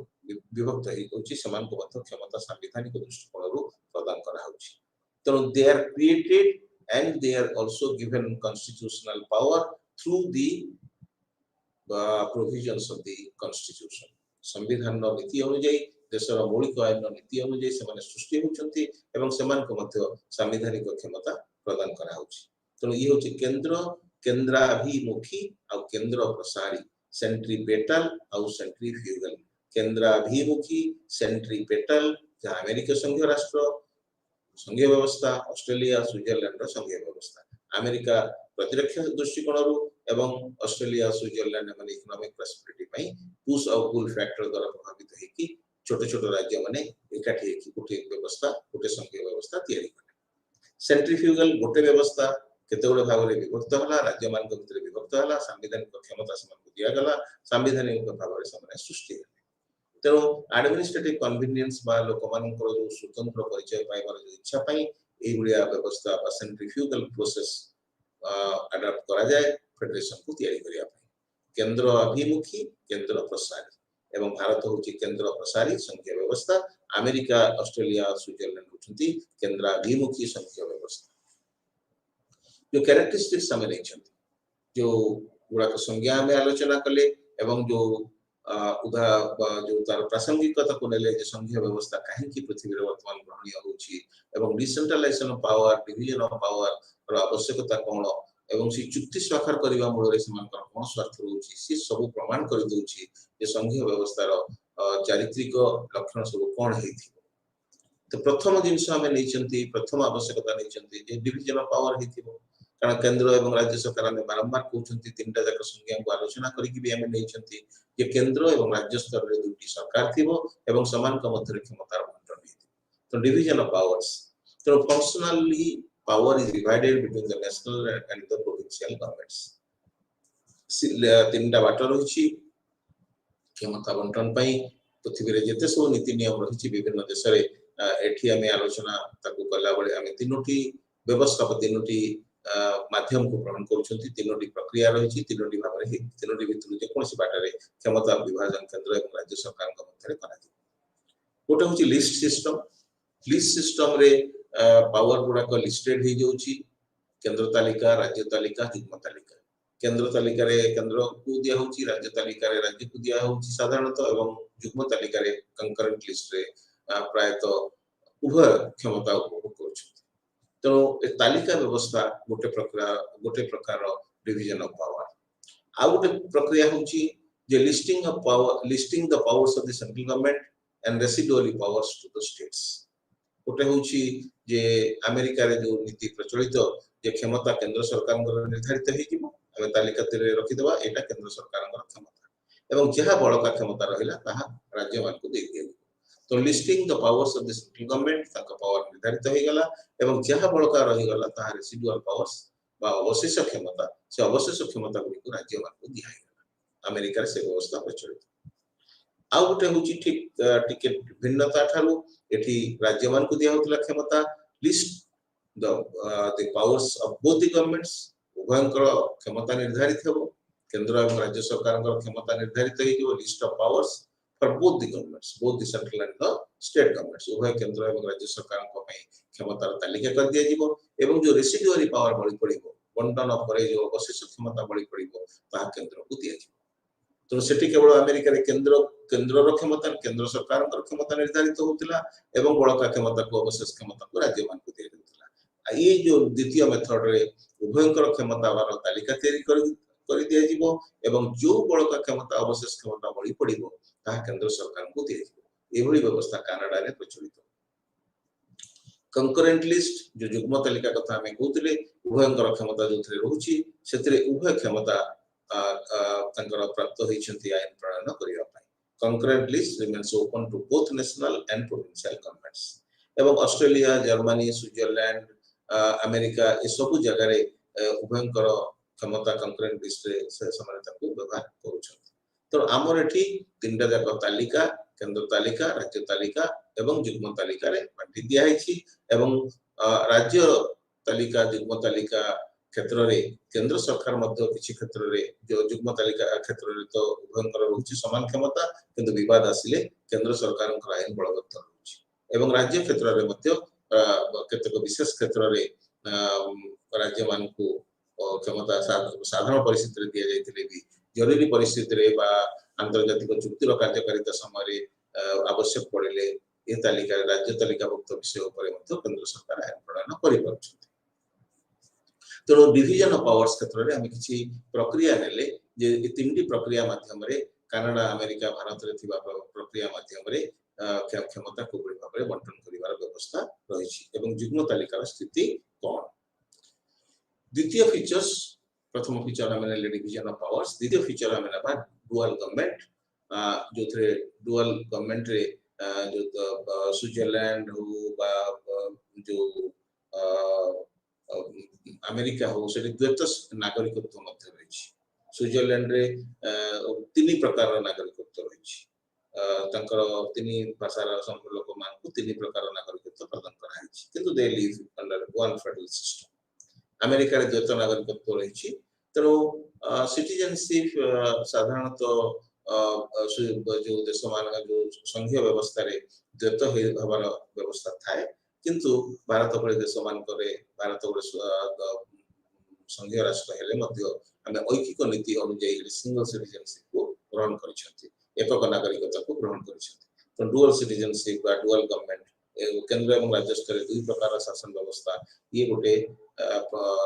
S1: विभक्त हे होछि समान को मध्य क्षमता संवैधानिक दृष्टिकोण रु प्रदान करा होछि तो they are created and they are also given constitutional power through the provisions of the constitution संविधान नीति अनुसार देशर मौलिक आईन नीति अनुसार से माने सृष्टि होचंती एवं समान को मध्य संवैधानिक क्षमता प्रदान करा होछि तो ये होछि केंद्र केंद्राभिमुखी और केंद्र प्रसारी सेंट्रीपेटल और सेंट्रीफ्यूगल केंद्राभिमुखी सेंट्रीपेटल जहां अमेरिका संघीय राष्ट्र संघीय व्यवस्था ऑस्ट्रेलिया स्विट्जरलैंड संघीय व्यवस्था अमेरिका प्रतिरक्षा दृष्टिकोण एवं ऑस्ट्रेलिया स्विट्जरलैंड माने इकोनॉमिक प्रॉस्पेरिटी पई पुश और पुल फैक्टर द्वारा प्रभावित है कि छोटे छोटे राज्य माने एकाठी है कि गोटे व्यवस्था गोटे संघीय व्यवस्था तैयारी करे सेंट्रीफ्यूगल गोटे व्यवस्था केते गोटे भाग रे विभक्त होला राज्य मान के भितर विभक्त होला संवैधानिक क्षमता समान को दिया गला संवैधानिक भाव रे समान सृष्टि तेरो एडमिनिस्ट्रेटिव कन्वीनियंस बा लोक मानकर जो स्वतंत्र परिचय पाइबार जो इच्छा पई ए गुडिया व्यवस्था बा सेंट्रीफ्यूगल प्रोसेस अडॉप्ट करा जाए फेडरेशन को तैयारी करिया पई केंद्र अभिमुखी केंद्र प्रसारी एवं भारत होची केंद्र प्रसारी संघीय व्यवस्था अमेरिका ऑस्ट्रेलिया स्विट्जरलैंड होचंती केंद्राभिमुखी संघीय व्यवस्था जो कैरेक्टरिस्टिक्स हमें नैचंती जो गुड़ा को संज्ञा में आलोचना कले एवं जो जो तार प्रासंगिकता को नेले जे संघीय व्यवस्था काहे की पृथ्वी रे वर्तमान ग्रहणीय होची एवं decentralization of power division of power रो आवश्यकता कोन एवं सी चुक्ति स्वाक्षर करबा मूल रे समानकर कोन स्वार्थ होची सी सब प्रमाण कर दोची जे संघीय व्यवस्था रो चारित्रिक लक्षण सब कोन हेथि तो प्रथम जिंस हमें नैचंती प्रथम आवश्यकता नैचंती जे डिवीजन ऑफ पावर हेथिबो कारण केंद्र एवं राज्य सरकार में बारंबार कहउछंती तीनटा जाक संज्ञा को आलोचना करिकि भी हमें नैचंती जे केंद्र एवं राज्य स्तर रे दुटी सरकार थिबो एवं समान का मध्य क्षमता बंटन हेथि तो डिवीजन ऑफ पावर्स तो functionally power is divided between the national and the provincial governments तीनटा बाटर होछि क्षमता बंटन पई पृथ्वी रे जेते सब नीति नियम रहिछि विभिन्न देश रे एठी आमे आलोचना ताकू कला बळे आमे तीनोटी व्यवस्था तीनोटी माध्यम को ग्रहण करूछंती तीनोटी प्रक्रिया रहिछि तीनोटी भाबरे हे तीनोटी भितरु जे कोनसी बाटरे क्षमता विभाजन केंद्र एवं राज्य सरकार का मध्यरे कराजी गोटे होछि लिस्ट सिस्टम रे पावर गुडा को लिस्टेड हे जाउछि केंद्र तालिका राज्य तालिका युग्म तालिका केंद्र तालिका रे केंद्र को दिया होछि राज्य तालिका रे राज्य को दिया होछि साधारणतः एवं युग्म तालिका रे कंकरेंट लिस्ट रे प्रायतः उभय क्षमता उपभोग करूछंती तो ए तालिका व्यवस्था गोटे प्रकार डिवीजन ऑफ पावर आ गोटे प्रक्रिया होछि जे listing the powers of the central government and residually powers to the states गोटे होछि जे अमेरिका रे जो नीति प्रचलित जे क्षमता केंद्र सरकार निर्धारित हे कि हमें तालिका रे रखि देबा एटा केंद्र सरकार क्षमता एवं जहा बळका क्षमता रहिला ताहा राज्य मान को दे दिया तो listing the powers of the central government ताका पावर निर्धारित हे गला एवं जहा बळका रहि गला ताहा रेसिडुअल पावर्स बा अवशेष क्षमता से अवशेष क्षमता गुडी को राज्य मान को दिया गला अमेरिका रे से व्यवस्था प्रचलित आ गोटे होची ठीक टिकट भिन्नता ठारू एठी राज्य मान को दिया होतला क्षमता list the powers of both the governments उभयंकर क्षमता निर्धारित हेबो केंद्र एवं राज्य सरकार क्षमता निर्धारित हे जो list of powers for both the governments both the central and the state governments उभय केंद्र एवं राज्य सरकार को पई क्षमता तालिका कर दिया जिवो एवं जो रेसिडुअरी पावर बळी पड़िबो बंटन परे जो अवशेष क्षमता बळी पड़िबो ता केंद्र को दिया जिवो तो सेठी केवल अमेरिका रे केंद्र क्षमता केंद्र सरकार क्षमता निर्धारित होतिला एवं बळका क्षमता को अवशेष क्षमता को राज्य मान को दिया जाउतिला ये जो द्वितीय मेथड रे उभयंकर क्षमता वाला तालिका तैयारी कर दिया जिवो एवं जो बळका क्षमता अवशेष क्षमता बळी पड़िबो ता केंद्र सरकार को दिया जिवो एभली व्यवस्था कनाडा रे प्रचलित कंकरेंट लिस्ट जो युग्म तालिका कथा हमें कहउतले उभयंकर क्षमता जोथरे रहउची सेतरे उभय क्षमता तंकर प्राप्त होइछंती आईन प्रणयन करिया पाई concurrent list remains open to both national and provincial governments एवं ऑस्ट्रेलिया जर्मनी स्विट्जरलैंड अमेरिका ए सब जगह रे उभयंकर क्षमता कंकरेंट लिस्ट रे से समानता को व्यवहार करूछंती तो हमर एठी तीनटा जाक तालिका केंद्र तालिका राज्य तालिका एवं युग्म तालिका रे बांटी दिया हिची एवं राज्य तालिका युग्म तालिका क्षेत्र रे केंद्र सरकार मध्य किछि क्षेत्र रे जो युग्म तालिका क्षेत्र रे तो उभयंकर रहउची समान क्षमता किंतु विवाद आसिले केंद्र सरकार आईन बलवत्तर रहउची एवं राज्य क्षेत्र रे मध्य केतक विशेष क्षेत्र रे राज्य मान को क्षमता साधारण परिस्थिति रे दिया जायतिले भी जरूरी परिस्थिति रे बा अंतर्जातिक चुक्ति रो कार्यकारिता समय रे आवश्यक पड़िले ए तालिका राज्य तालिकाभुक्त विषय ऊपर मध्य केंद्र सरकार आईन प्रणयन करि पाछथि तो डिवीजन ऑफ पावर्स क्षेत्र रे हम किछि प्रक्रिया नेले जे ए तीनटी प्रक्रिया माध्यम रे कनाडा अमेरिका भारत रे थिबा प्रक्रिया माध्यम रे क्षमता को बड़ी भाबरे बंटन करिवार व्यवस्था रहिछि एवं युग्म तालिकार स्थिति कोन द्वितीय फीचर्स प्रथम फीचर हमने ले डिवीजन ऑफ पावर्स द्वितीय फीचर हमने बा डुअल गवर्नमेंट जो थे डुअल गवर्नमेंट रे जो स्विट्जरलैंड हो बा जो अमेरिका हो से द्वैत नागरिकत्व मध्य रही स्विट्जरलैंड रे तीन प्रकार नागरिकत्व रही तीन भाषार लोक मान को तीन प्रकार नागरिकत्व प्रदान करा किंतु they live under one federal system America रे द्वैत नागरिकत्व रही तेणु सिटीजनशिप साधारणतः जो देश मान जो संघीय व्यवस्था रे द्वैत हबार व्यवस्था थाए किंतु भारत भली देश मान भारत गोटे संघीय राष्ट्र हेले मध्य आम ऐकिक नीति अनुଯାयी सिंगल सिटीजनशिप को ग्रहण कर एकक नागरिकता को ग्रहण कर डुअल सिटीजनशिप बा डुअल गवर्नमेंट केंद्र एवं राज्य स्तर दुई प्रकार शासन व्यवस्था ये गोटे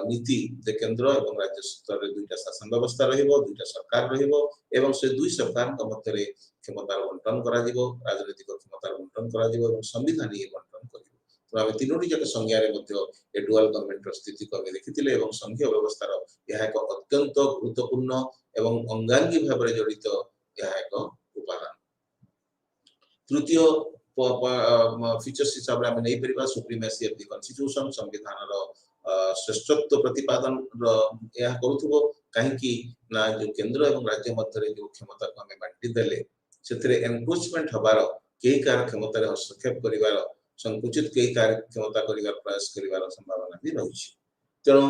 S1: नीति जे केंद्र एवं राज्य स्तर दुईटा शासन व्यवस्था रहिबो दुईटा सरकार रहिबो एवं से दुई सरकार मध्य रे क्षमता बंटन करा जिवो राजनीतिक क्षमता बंटन करा जिवो एवं संविधान ये बंटन करिवो तो आम तीनोटी जाक संज्ञा रे मध्य ए डुअल गवर्नमेंट स्थिति को आम देखिथिले एवं संघीय व्यवस्था रो यह एक अत्यंत गुरुत्वपूर्ण एवं अंगांगी भाव रे जड़ित यह एक उपादान तृतीय फीचर्स हिसाब रे हम नै परिबा सुप्रीमेसी ऑफ द कॉन्स्टिट्यूशन संविधान रो श्रेष्ठत्व प्रतिपादन यह करूथबो काहे कि ना जो केंद्र एवं राज्य मध्य रे जो क्षमता को हम बांटी देले सेतरे एनक्रोचमेंट हबार केही कार क्षमता रे हस्तक्षेप करिवार संकुचित कई कार्य क्षमता करिवार प्रयास करिवार संभावना भी रही तेणु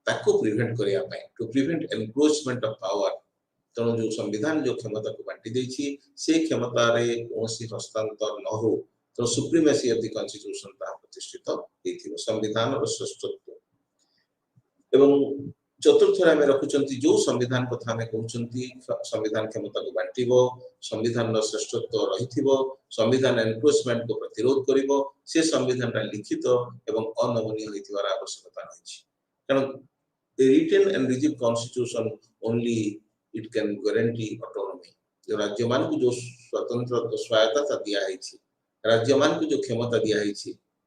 S1: ताको प्रिवेंट करिया पई to prevent encroachment of power तेणु जो संविधान जो क्षमता को बांटी देछि से क्षमता रे कोनसी हस्तांतर न हो तो सुप्रीमेसी ऑफ द कॉन्स्टिट्यूशन ता प्रतिष्ठित हेथिबो संविधान और श्रेष्ठत्व एवं चतुर्थ आम रखुचंती जो संविधान कथा आम कहउचंती संविधान क्षमता को बांटिबो संविधान रो श्रेष्ठत्व रहिथिबो संविधान एनक्रोचमेंट को प्रतिरोध करिवो से संविधान रा लिखित एवं अनमनीय हेतिबार आवश्यकता रहिछि कारण written and rigid constitution only it can guarantee autonomy जो राज्य मान को जो स्वतंत्र स्वायत्तता दिया है राज्य मान को जो क्षमता दिया है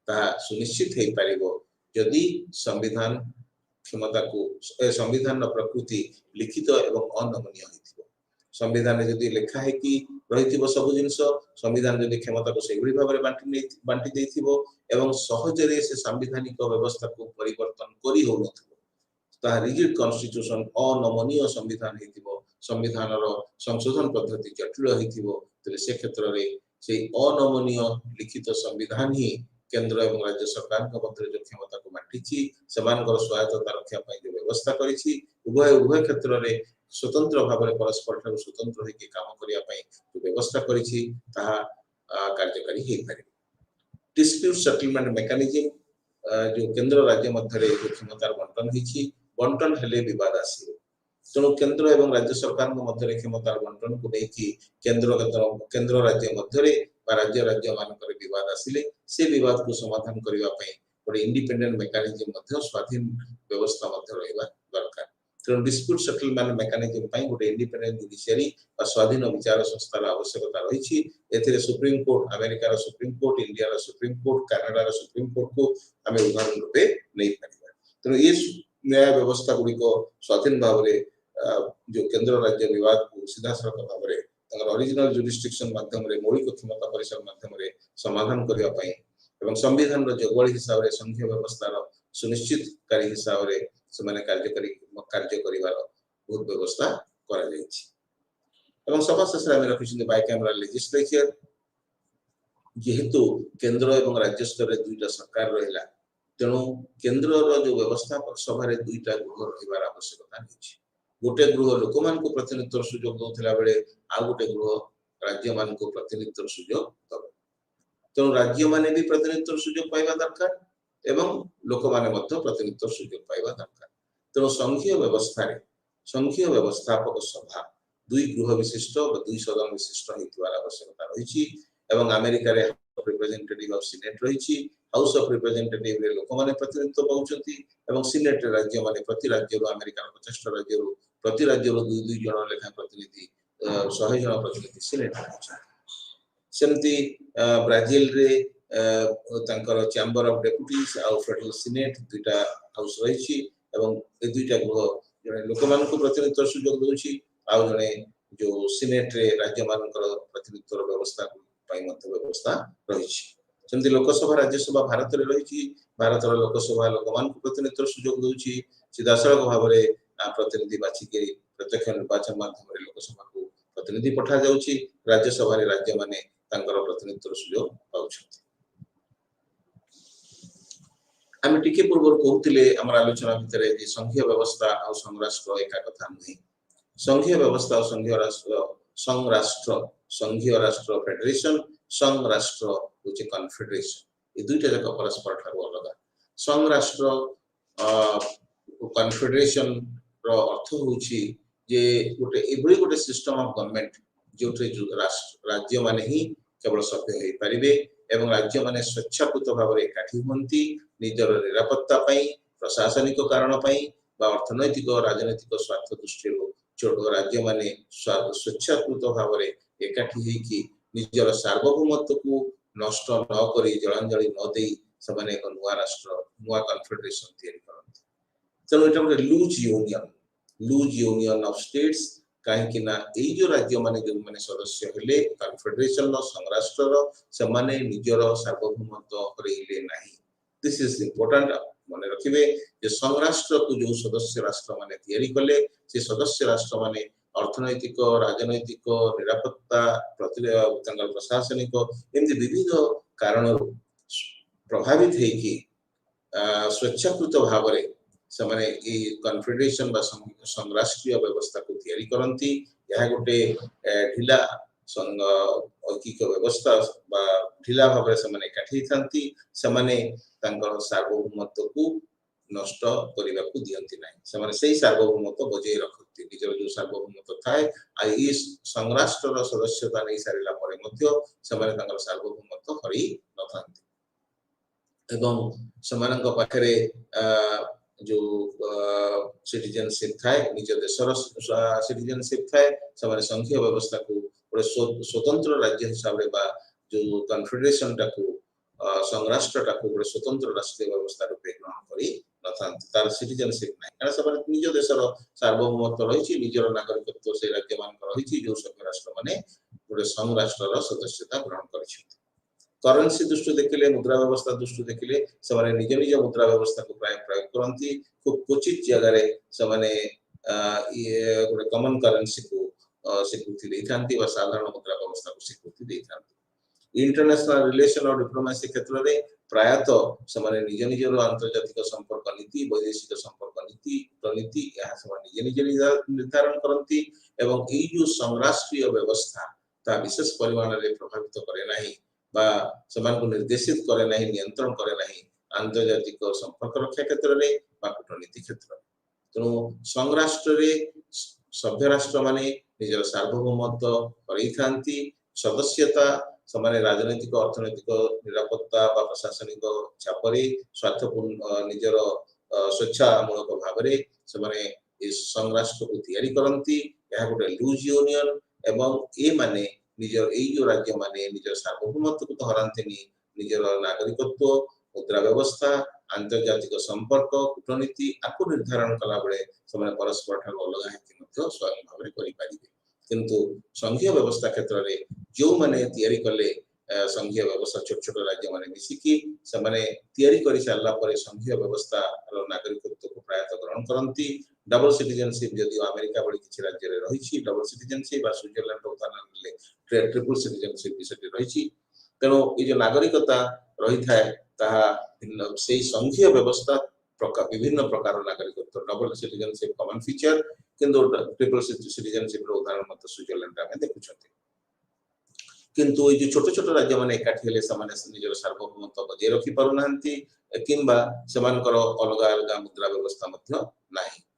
S1: ता सुनिश्चित हे पारिबो यदि संविधान क्षमता को संविधान प्रकृति लिखित एवं अनमनीय हेतिबो संविधान में यदि लिखा है कि रहिथिबो सब जिंस संविधान यदि क्षमता को सेगुरी भाबरे बांटी देथिबो एवं सहज रे से संवैधानिक व्यवस्था को परिवर्तन करी हो नथिबो ता रिजिड कॉन्स्टिट्यूशन अनमनीय संविधान हेतिबो संविधान रो संशोधन पद्धति जटिल हेतिबो तले से क्षेत्र रे से अनमनीय लिखित संविधान ही केंद्र एवं राज्य सरकार के मध्य जो क्षमता को बांटी सेमानकर स्वायत्तता रक्षा पाई जो व्यवस्था करिछि उभय उभय क्षेत्र रे स्वतंत्र भाव में परस्पर ठार स्वतंत्र होके काम करिया पाई जो व्यवस्था करिछि ताहा कार्यकारी हे पारे डिस्प्यूट सेटलमेंट मेकानिज्म जो केंद्र राज्य मध्य रे जो क्षमता बंटन हेले विवाद आसीबो तेणु केंद्र एवं राज्य सरकार के मध्य क्षमता बंटन को लेकिन केंद्र राज्य मध्य राज्य राज्य मानकर विवाद आसिले से विवाद को समाधान करबा पई गोटे इंडिपेंडेंट मेकानिज्म मध्य स्वाधीन व्यवस्था मध्य रहबा दरकार तेणु डिस्प्यूट सेटलमेंट मेकानिज्म पई गोटे इंडिपेंडेंट जुडिशियरी और स्वाधीन विचार संस्थार आवश्यकता रही एथिरे Supreme Court America Supreme Court India Supreme Court Canada Supreme Court को आम उदाहरण रूपे नहीं पारिबा तेणु ये न्याय व्यवस्था गुड़ी को स्वाधीन भाव में जो केंद्र राज्य विवाद को सीधा सड़क भाव में ओरिजिनल जुरिस्डिक्शन माध्यम रे मौलिक क्षमता परिसर माध्यम रे समाधान करबा पई एवं संविधान रो जगवली हिसाब रे संघीय व्यवस्था रो सुनिश्चितकारी हिसाब रे समान कार्य करिवार बहुत व्यवस्था करा जायछि एवं सभा शेषे हम रखिछन बाइकैमरल लेजिस्लेचर जेहेतु केंद्र एवं राज्य स्तर रे दुईटा सरकार रहला तेणु केंद्र रो जो व्यवस्थापक सभा रे दुईटा गृह रहिबार आवश्यकता अछि गोटे गृह लोक मान को प्रतिनिधित्व सुजोग दउथिला बेले आ गोटे गृह राज्य मान को प्रतिनिधित्व सुजोग दब तेणु राज्य माने भी प्रतिनिधित्व सुजोग पाइबा दरकार एवं लोक माने मध्य प्रतिनिधित्व सुजोग पाइबा दरकार तेणु संघीय व्यवस्थापक सभा दुई गृह विशिष्ट दुई सदन विशिष्ट हेतुवार आवश्यकता रही एवं अमेरिका रे रिप्रेजेंटेटिव ऑफ सीनेट रही हाउस ऑफ रिप्रेजेंटेटिव रे लोक माने प्रतिनिधित्व पाउछंती एवं सीनेट राज्य माने प्रति राज्य रो अमेरिका 50 राज्य रो प्रति राज्य रो दुई जण लेखा प्रतिनिधि 100 जण प्रतिनिधि सीनेट सेमती ब्राजील रे तांकर चैम्बर ऑफ डेप्यूटीज आ फेडरल सीनेट दुईटा हाउस रही एवं ए दुईटा गृह जने लोक मान को प्रतिनिधित्व सुजोग दोछि आ जने जो सीनेट रे राज्य मानकर प्रतिनिधित्व व्यवस्था पाई मध्य व्यवस्था रही सेमती लोकसभा राज्यसभा भारत रे रही भारत लोकसभा लोक मान को प्रतिनिधित्व सुजोग दोछि सीधा सड़क भाव में प्रतिनिधि बाछिके प्रत्यक्ष निर्वाचन माध्यम रे लोकसभा को प्रतिनिधि पठा जाउछि राज्यसभा रे राज्य माने तांकर प्रतिनिधित्व सुजोग पाउछथि आम टिके पूर्व कहते आम आलोचना भितर जे संघीय व्यवस्था और संघराष्ट्र एका कथा नुहे संघीय व्यवस्था और संघीय राष्ट्र फेडरेशन संघ राष्ट्र होचे कन्फेडरेशन ये दुईटा जाक परस्पर ठारू अलग संघ राष्ट्र कन्फेडरेशन रो अर्थ होची जे गोटे एभली गोटे सिस्टम ऑफ गवर्नमेंट जोठे राज्य माने ही केवल सभ्य होई परिबे एवं राज्य माने स्वच्छाकृत भाव में एकाठी हुंती निजर निरापत्ता पई प्रशासनिक कारण पई बा अर्थनैतिक राजनैतिक स्वार्थ दृष्टि छोट राज्य माने स्वच्छाकृत भाव में एकाठी हेकी निजर सार्वभौमत्व को नष्ट न करी जलांजलि न देई सबने एक नुआ राष्ट्र नुआ कन्फेडरेशन तैयारी करंती तेणु एटा गोटे लूज यूनियन ऑफ स्टेट्स कहीं ना एई जो राज्य माने जो माने सदस्य हेले कन्फेडरेशन रो संघराष्ट्र रो से माने निजर सार्वभौमत्व करेले नाही दिस इज इंपोर्टेंट माने रखिबे जे संघराष्ट्र को जो सदस्य राष्ट्र माने तैयारी कले से सदस्य राष्ट्र माने अर्थनैतिक राजनैतिक निरापत्ता प्रशासनिक एमती विविध कारण प्रभावित हेकि स्वेच्छाकृत भाव में से कन्फेडरेशन बा संराष्ट्रीय व्यवस्था को तैयारी करती गोटे ढिला ऐकिक व्यवस्था बा ढिला भाव से एकाठी थांती सार्वभौमत्व को नष्ट करने को दियंती नहीं से सार्वभौमत्व बजाय रखती निजर जो सार्वभौमत्व थाए आई संराष्ट्र सदस्यता नहीं सारा पर सार्वभौमत्व हरी न था पाखे जो सिटीजनशिप थाए निज देशर सिटीजनशिप थाए संघीय व्यवस्था को गोटे स्वतंत्र राज्य हिसाब से जो कन्फेडरेशन टाकू संराष्ट्र टाकू गोटे स्वतंत्र राष्ट्रीय व्यवस्था रूपे ग्रहण कर तार सिटीजनशिप ना कारण से निज देशर सार्वभौमत्व रही निजर नागरिकत्व से राज्य मान रही जो सभ्य राष्ट्र माने गोटे संराष्ट्र सदस्यता ग्रहण कर करेन्सी दृष्टि देखिले मुद्रा व्यवस्था दृष्टि देखिले से निज निज मुद्रा व्यवस्था को प्राय प्रयोग करती खूब क्वचित जगह गोटे कमन करेन्सी को स्वीकृति देती साधारण मुद्रा व्यवस्था को स्वीकृति देती इंटरनेशनल रिलेशन और डिप्लोमेसी क्षेत्र में प्रायतः से निज निजर आंतर्जातिक संपर्क नीति वैदेशिक संपर्क नीति रणनीति निजे निजे निर्धारण करती जो संराष्ट्रीय व्यवस्था ता विशेष परिमाण में प्रभावित करे नहीं को निर्देशित करे नहीं नियंत्रण करे नहीं आंतर्जातिक संपर्क रक्षा क्षेत्र में कूटनीति क्षेत्र में तेणु संराष्ट्र सभ्य राष्ट्र माने निजर सार्वभौमत्व करती सदस्यता से राजनैतिक अर्थनैतिक निरापत्ता प्रशासनिक चापरे स्वार्थपूर्ण निजर स्वेच्छामूलक भाव से संराष्ट्र को तैयारी करती गोटे लूज यूनियन एवं ए माने निजर जो राज्य माने निजर सार्वभौमत्व को तो हराते निजर नागरिकत्व मुद्रा व्यवस्था आंतर्जातिक संपर्क कूटनीति आपको निर्धारण कला बेले परस्पर ठार अलग स्वयं भाव में किंतु संघीय व्यवस्था क्षेत्र में जो माने तैयारी कले संघीय व्यवस्था छोट छोट राज्य माने मिसिकी तैयारी कर सारा पर संघीय व्यवस्था नागरिकत्व को प्रायतः ग्रहण करती डबल सिटीजनशिप जदि अमेरिका बड़ी किसी राज्य में रही डबल सिटीजनशिप स्विट्जरलैंड उदाहरण ट्रिपल सिटीजनशिप विषय रही तेणु ये नागरिकता रही था से संघीय व्यवस्था विभिन्न प्रकार नागरिकत्व डबल सिटीजनशिप कॉमन फीचर किंतु ट्रिपल सिटीजनशिप उदाहरण स्विट्जरलैंड में देखुं किंतु ये छोट छोट राज्य मैंने एकाठी निजर सार्वभौमत्व बजाय रखी पारना किंबा अलग अलग मुद्रा व्यवस्था ना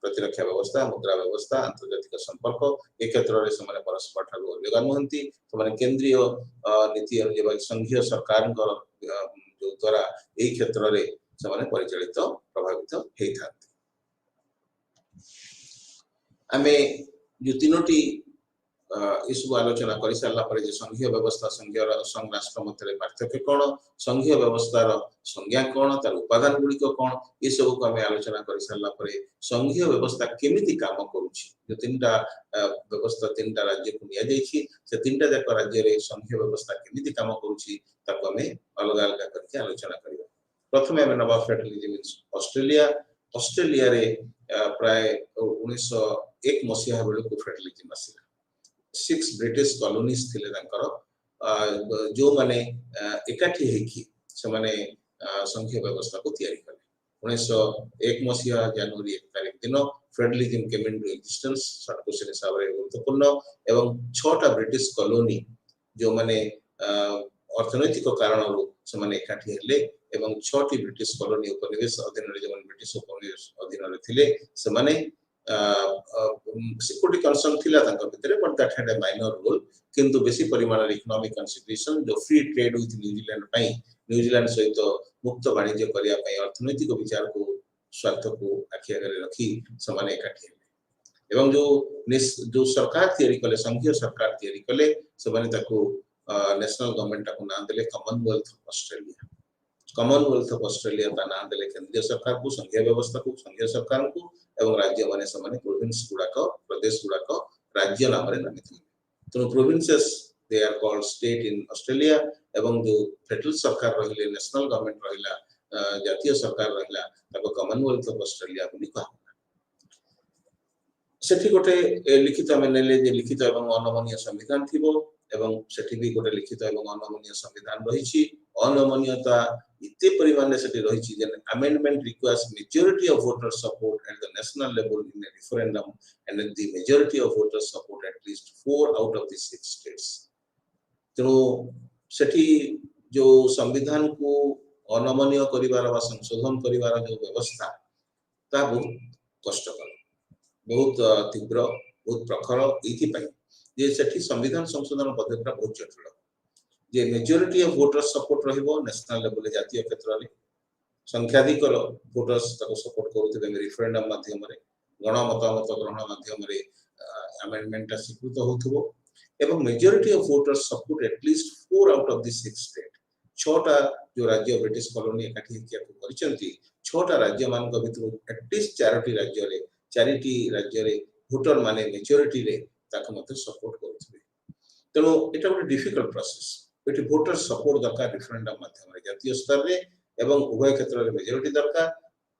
S1: प्रतिरक्षा व्यवस्था मुद्रा व्यवस्था आंतर्जातिक संपर्क ए क्षेत्र में परस्पर ठार अलग नुहति केंद्रीय नीति अनुसार संघीय सरकार जो द्वारा यही क्षेत्र में परिचालित प्रभावित होता आम जो तीनोटी ये सब आलोचना कर सारा पर संघीय व्यवस्था संघीय राष्ट्र मध्य पार्थक्य कौन संघीय व्यवस्थार संज्ञा कौन तार उपादान गुड़िक कौन ये सब को आम आलोचना कर सारा पर संघीय व्यवस्था केमिति काम करुछि जो तीनटा व्यवस्था तीनटा राज्य को निया जायछि से तीनटा जाक राज्य रे संघीय व्यवस्था केमिति काम करुछि ताको आम अलग अलग करके आलोचना करिबा प्रथमे आम नवा फेडरलिज्म ऑस्ट्रेलिया ऑस्ट्रेलिया रे प्राय 1901 मसीहा बेलू फेडरलिज्म आसिला 6 ब्रिटिश कॉलोनीज थिले जो माने एकाठी हेकी से माने संघीय व्यवस्था को तैयारी कले 1901 मसीहा जनवरी 1 तारिख दिन federalism came into existence short question हिसाब रे गुरुत्वपूर्ण एवं 6टा ब्रिटिश कॉलोनी जो माने अर्थनैतिक कारणरू से माने एकाठी हेले एवं 6टी ब्रिटिश कॉलोनी उपनिवेश अधीन रे जमन ब्रिटिश उपनिवेश अधीन रे थिले से माने सिक्योरिटी कंसर्न थिला तांका भितरे but that had a minor role किंतु बेसी परिमाण इकोनॉमिक कंसिडरेशन जो फ्री ट्रेड विथ न्यूजीलैंड पई न्यूजीलैंड सहित मुक्त वाणिज्य करिया पई अर्थनैतिक विचार को स्वार्थ को आखि आगे रखी समाने एकाठी एवं जो सरकार तैयारी कले संघीय सरकार तैयारी कले समाने ताको नेशनल गवर्नमेंट को नाम देले Commonwealth of Australia Commonwealth of Australia का नाम देले केंद्रीय सरकार को संघीय व्यवस्था को संघीय सरकार को एवं राज्य माने समाने प्रोविंस गुडाक प्रदेश गुडाक राज्य नाम रे नामित तो provinces they are called state in Australia एवं जो फेडरल सरकार रहिले नेशनल गवर्नमेंट रहिला जातीय सरकार रहिला ताको कॉमनवेल्थ ऑफ ऑस्ट्रेलिया को कहा सेठी गोटे लिखित में नेले जे लिखित एवं अनमनीय संविधान थिबो एवं सेठी भी गोटे लिखित एवं अनमनीय संविधान रहिछि अनमनीयता इतने परिमाण से रही amendment requires majority of voter support at the national level in A referendum and the majority of voter support at least 4 out of the 6 states. तेणु सेठी जो संविधान को अनमनीय करिवार वा संशोधन करिवार जो व्यवस्था ता बहुत कष्टकर, बहुत तीव्र, बहुत प्रखर एथि जे सेठी संविधान संशोधन पद्धति बहुत जटिल जे मेजॉरिटी ऑफ वोटर्स सपोर्ट रहिबो नेशनल लेवल जातीय क्षेत्र रे संख्याधिक वोटर्स ताको सपोर्ट करथि रेफरेंडम माध्यम रे गण मतामत ग्रहण माध्यम रे अमेंडमेंट स्वीकृत होथबो एवं majority of voters support at least 4 out of the 6 state. 6टा जो राज्य ब्रिटिश कॉलोनी एकाठी किया करचंती 6टा राज्य मान को भितर एटलीस्ट 4टी राज्य रे 4टी राज्य रे वोटर माने मेजॉरिटी रे ताको मते सपोर्ट करथबे। तेनो एटा ଗୋଟେ difficult process eighty voter support दरकार रेफरेंडम माध्यम रे जातीय स्तर रे एवं उभय क्षेत्र रे मेजॉरिटी दरकार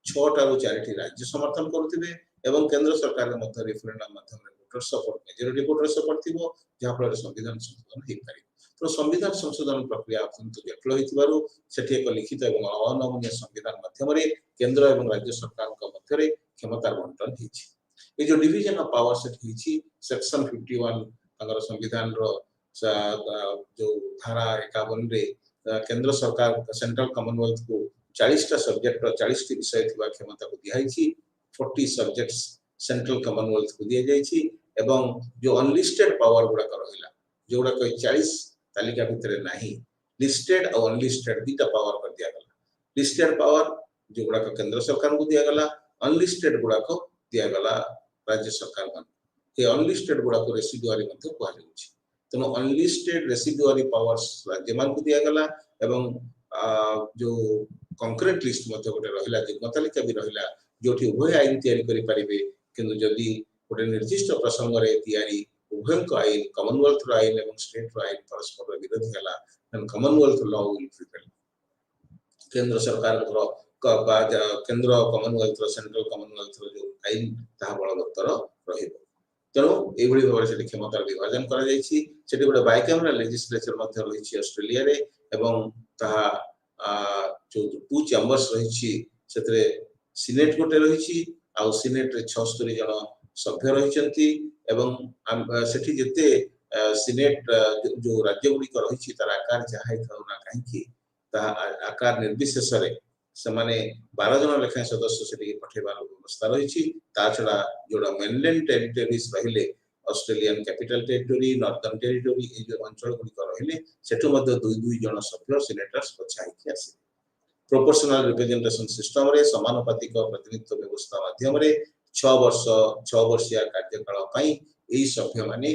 S1: 6टा रो 4टी राज्य समर्थन करथिबे एवं केंद्र सरकार रे मध्य रेफरेंडम माध्यम रे voter support majority voter support थिबो जहा फल संविधान संशोधन हे पारि। तो संविधान संशोधन प्रक्रिया अत्यंत जटिल होइतिबारु सेठी एक लिखित एवं अनमनीय संविधान माध्यम रे केंद्र एवं राज्य सरकार का मध्य रे क्षमता बंटन हिछि। ए जो डिवीजन ऑफ पावर सेठी हिछि सेक्शन 51 अगर संविधान रो जो धारा 51 रे केंद्र सरकार सेंट्रल कॉमनवेल्थ को 40टा सब्जेक्ट 40 टी विषय थिबा क्षमता को दिहाइछि 40 सब्जेक्ट्स सेंट्रल कॉमनवेल्थ को दिया जाइछि एवं जो अनलिस्टेड पावर गुडा रहिला जोडा कोई 40 तालिका भितरे नाही लिस्टेड और अनलिस्टेड दीटा पावर कर दिया गला। लिस्टेड पावर जो गुडा केंद्र सरकार को दिया गला अनलिस्टेड गुडा को दिया गला राज्य सरकार मान ए अनलिस्टेड गुडा को रेसिडुआरी मध्ये कोहा जाउछि। तेनो अनलिस्टेड रेसिडुआरी पावर्स राज्य मान को दिया गला एवं जो कंक्रीट लिस्ट मध्ये गोटे रहिला जो तालिका भी रहिला जोठी उभय आईन तयारी करि परिबे किंतु जदी गोटे निर्दिष्ट प्रसंग रे तयारी उभय को आईन कॉमनवेल्थ रो आईन एवं स्टेट रो आईन परस्पर विरोधी हला then commonwealth law will prevail. केंद्र सरकार रो केंद्र कॉमनवेल्थ रो सेंट्रल कॉमनवेल्थ रो जो आईन ता बलवत्तर रहिबो। तेणु एभली भाव से क्षमतार विभाजन करा जायछि सेठी गोटे बाइकैमरल लेजिस्लेचर मध्ये रहिछि ऑस्ट्रेलिया रे एवं ताहा जो 2 चैम्बर्स रहिछि सेतरे सीनेट गोटे रहिछि आ सीनेट रे 76 जन सभ्य रहिचंती एवं सेठी जते सीनेट जो राज्य गुडी को रहिछि तार आकार चाहे थाउना काहे कि ता आकार निर्विशेष रे समाने 12 जन लेखा सदस्य सेठी पठेबार व्यवस्था रहिछि। ता छडा जोडा मेनलैंड टेरिटरीज रहिले Australian Capital Territory Northern Territory ए जो अंचल गुडी को रहिले सेठो मध्ये 2 जन सभ्य सीनेटर्स बछाई के आसी। प्रोपोर्शनल रिप्रेजेंटेशन सिस्टम रे समानुपातिक प्रतिनिधित्व व्यवस्था माध्यम रे 6 वर्षीय कार्यकाल पई एई सभ्य माने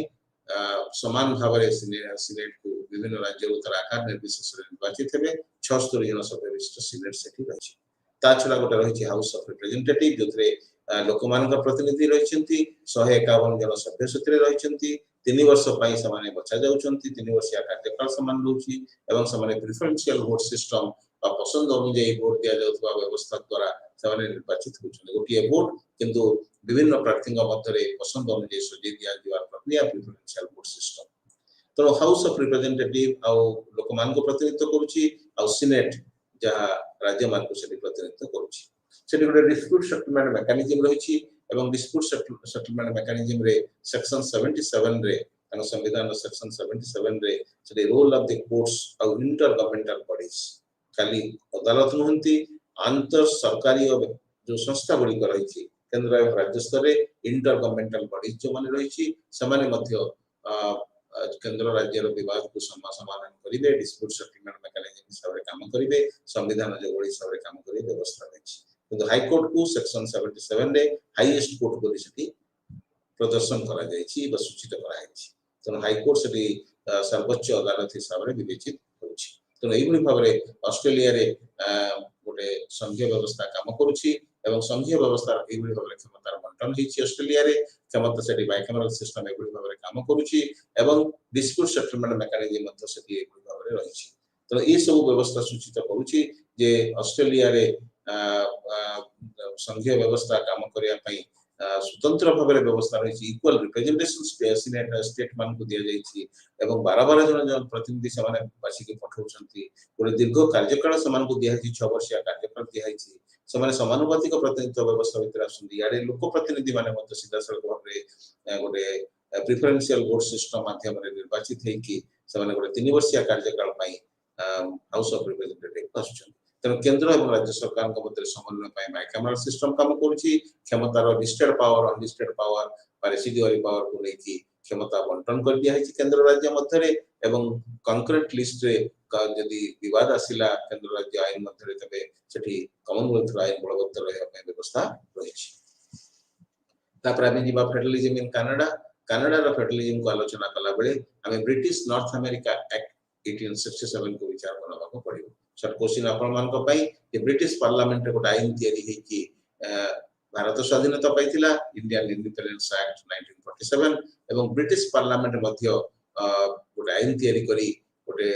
S1: समान भाव रे सीनेट को विभिन्न राज्य उतर आकार निर्विशेष निर्वाचित हेबे 76 जन सभ्य विशिष्ट सीनेट सेठी रहिछि। ता छडा गोटे रहिछि हाउस ऑफ रिप्रेजेंटेटिव जोथरे लोकमान का प्रतिनिधि रहिछंती 151 जन सभ्य सेतरे रहिछंती 3 वर्ष पई समाने बचा जाउछंती 3 वर्षीय कार्यकाल समान रहउछि एवं समाने प्रेफरेंशियल वोट सिस्टम आ पसंद अनुसार वोट दिया जाउतबा व्यवस्था द्वारा समाने निर्वाचित होछन। गोटिए वोट किंतु विभिन्न प्रार्थी मध्य रे पसंद अनुसार सजे दिया दिवार प्रक्रिया प्रेफरेंशियल वोट सिस्टम। तो हाउस ऑफ रिप्रेजेंटेटिव आ लोकमान को प्रतिनिधित्व करूछि आ सीनेट जहा राज्य मान को सेठी प्रतिनिधित्व करूछि। सेठी गोटे डिस्प्यूट सेटलमेंट मैकेनिज्म रहिछि एवं डिस्प्यूट सेटलमेंट मैकेनिज्म रे सेक्शन 77 रे तन संविधान सेक्शन 77 रे सेठी रोल ऑफ द कोर्ट्स आ इंटर गवर्नमेंटल बॉडीज खाली अदालत नहंती अंतर सरकारी जो संस्था गुडी को रहिछि केंद्र एवं राज्य स्तर रे इंटर गवर्नमेंटल बॉडीज जो माने रहिछि समाने मध्य केंद्र राज्य रो विवाद को समाधान करिवे डिस्प्यूट सेटलमेंट मैकेनिज्म हिसाब रे काम करिवे संविधान जो ओडी हिसाब रे काम करिवे व्यवस्था रहिछि। किंतु हाई कोर्ट को सेक्शन 77 रे हाईएस्ट कोर्ट को सेठी प्रदर्शन करा जायछि बा सूचित करा जायछि। तो हाई कोर्ट सेठी सर्वोच्च अदालत हिसाब रे विवेचित होछि। तो एइबुली भाव रे ऑस्ट्रेलिया रे गोटे संघीय व्यवस्था काम करूछि एवं संघीय व्यवस्था एइबुली भाव रे क्षमतार बंटन हिछि। ऑस्ट्रेलिया रे क्षमता सेठी बाइकैमरल सिस्टम एइबुली भाव रे काम करूछि एवं डिस्प्यूट सेटलमेंट मैकेनिज्म मध्य सेठी एइबुली भाव रे रहिछि। तो ए सब व्यवस्था सूचित करूछि जे ऑस्ट्रेलिया रे संघीय व्यवस्था काम करिया पई स्वतंत्र भाव व्यवस्था रही इक्वल रिप्रेजेंटेशन सीनेट स्टेट मान को दिया जाइछि एवं 12 जन प्रतिनिधि से माने बासिक पठाउछंती गोटे दीर्घ कार्यकाल समान को दिया जाइछि 6 वर्षीय कार्यकाल दिया जाइछि समाने समानुपातिक प्रतिनिधित्व व्यवस्था भीतर आसुंदी याडे लोक प्रतिनिधि माने मत सीधा सड़क भाबरे गोटे प्रेफरेंशियल वोट सिस्टम माध्यम रे निर्वाचित है कि समाने गोटे 3 वर्षीय कार्यकाल पई हाउस ऑफ रिप्रेजेंटेटिव आसुछन तेणु केंद्र और राज्य सरकार मध्य समन्वय बाइकामराल सिस्टम काम करुच्ची क्षमतार listed power unlisted power residuary power को लेकिन क्षमता बंटन कर दिया है केंद्र राज्य मध्य एवं कंक्रीट लिस्ट रे यदि विवाद आसिला केंद्र राज्य आईन मध्य तबे सेठी कॉमनवेल्थ आईन बलवत्तर रहबा व्यवस्था रही तापर आमे जीवा फेडरलिज्म इन कनाडा कनाडा रो फेडरलिज्म को आलोचना कला बेले आमे ब्रिटिश नॉर्थ अमेरिका एक्ट 1867 को विचार करबा को पड़िबो सर क्वेश्चन आपण मान को पई जे ब्रिटिश पार्लियामेंट रे गोटा आईन तयारी हे कि भारत स्वाधीनता पाइतिला इंडियन इंडिपेंडेंस एक्ट 1947 एवं ब्रिटिश पार्लियामेंट मध्य गोटा आईन तयारी करी गोटे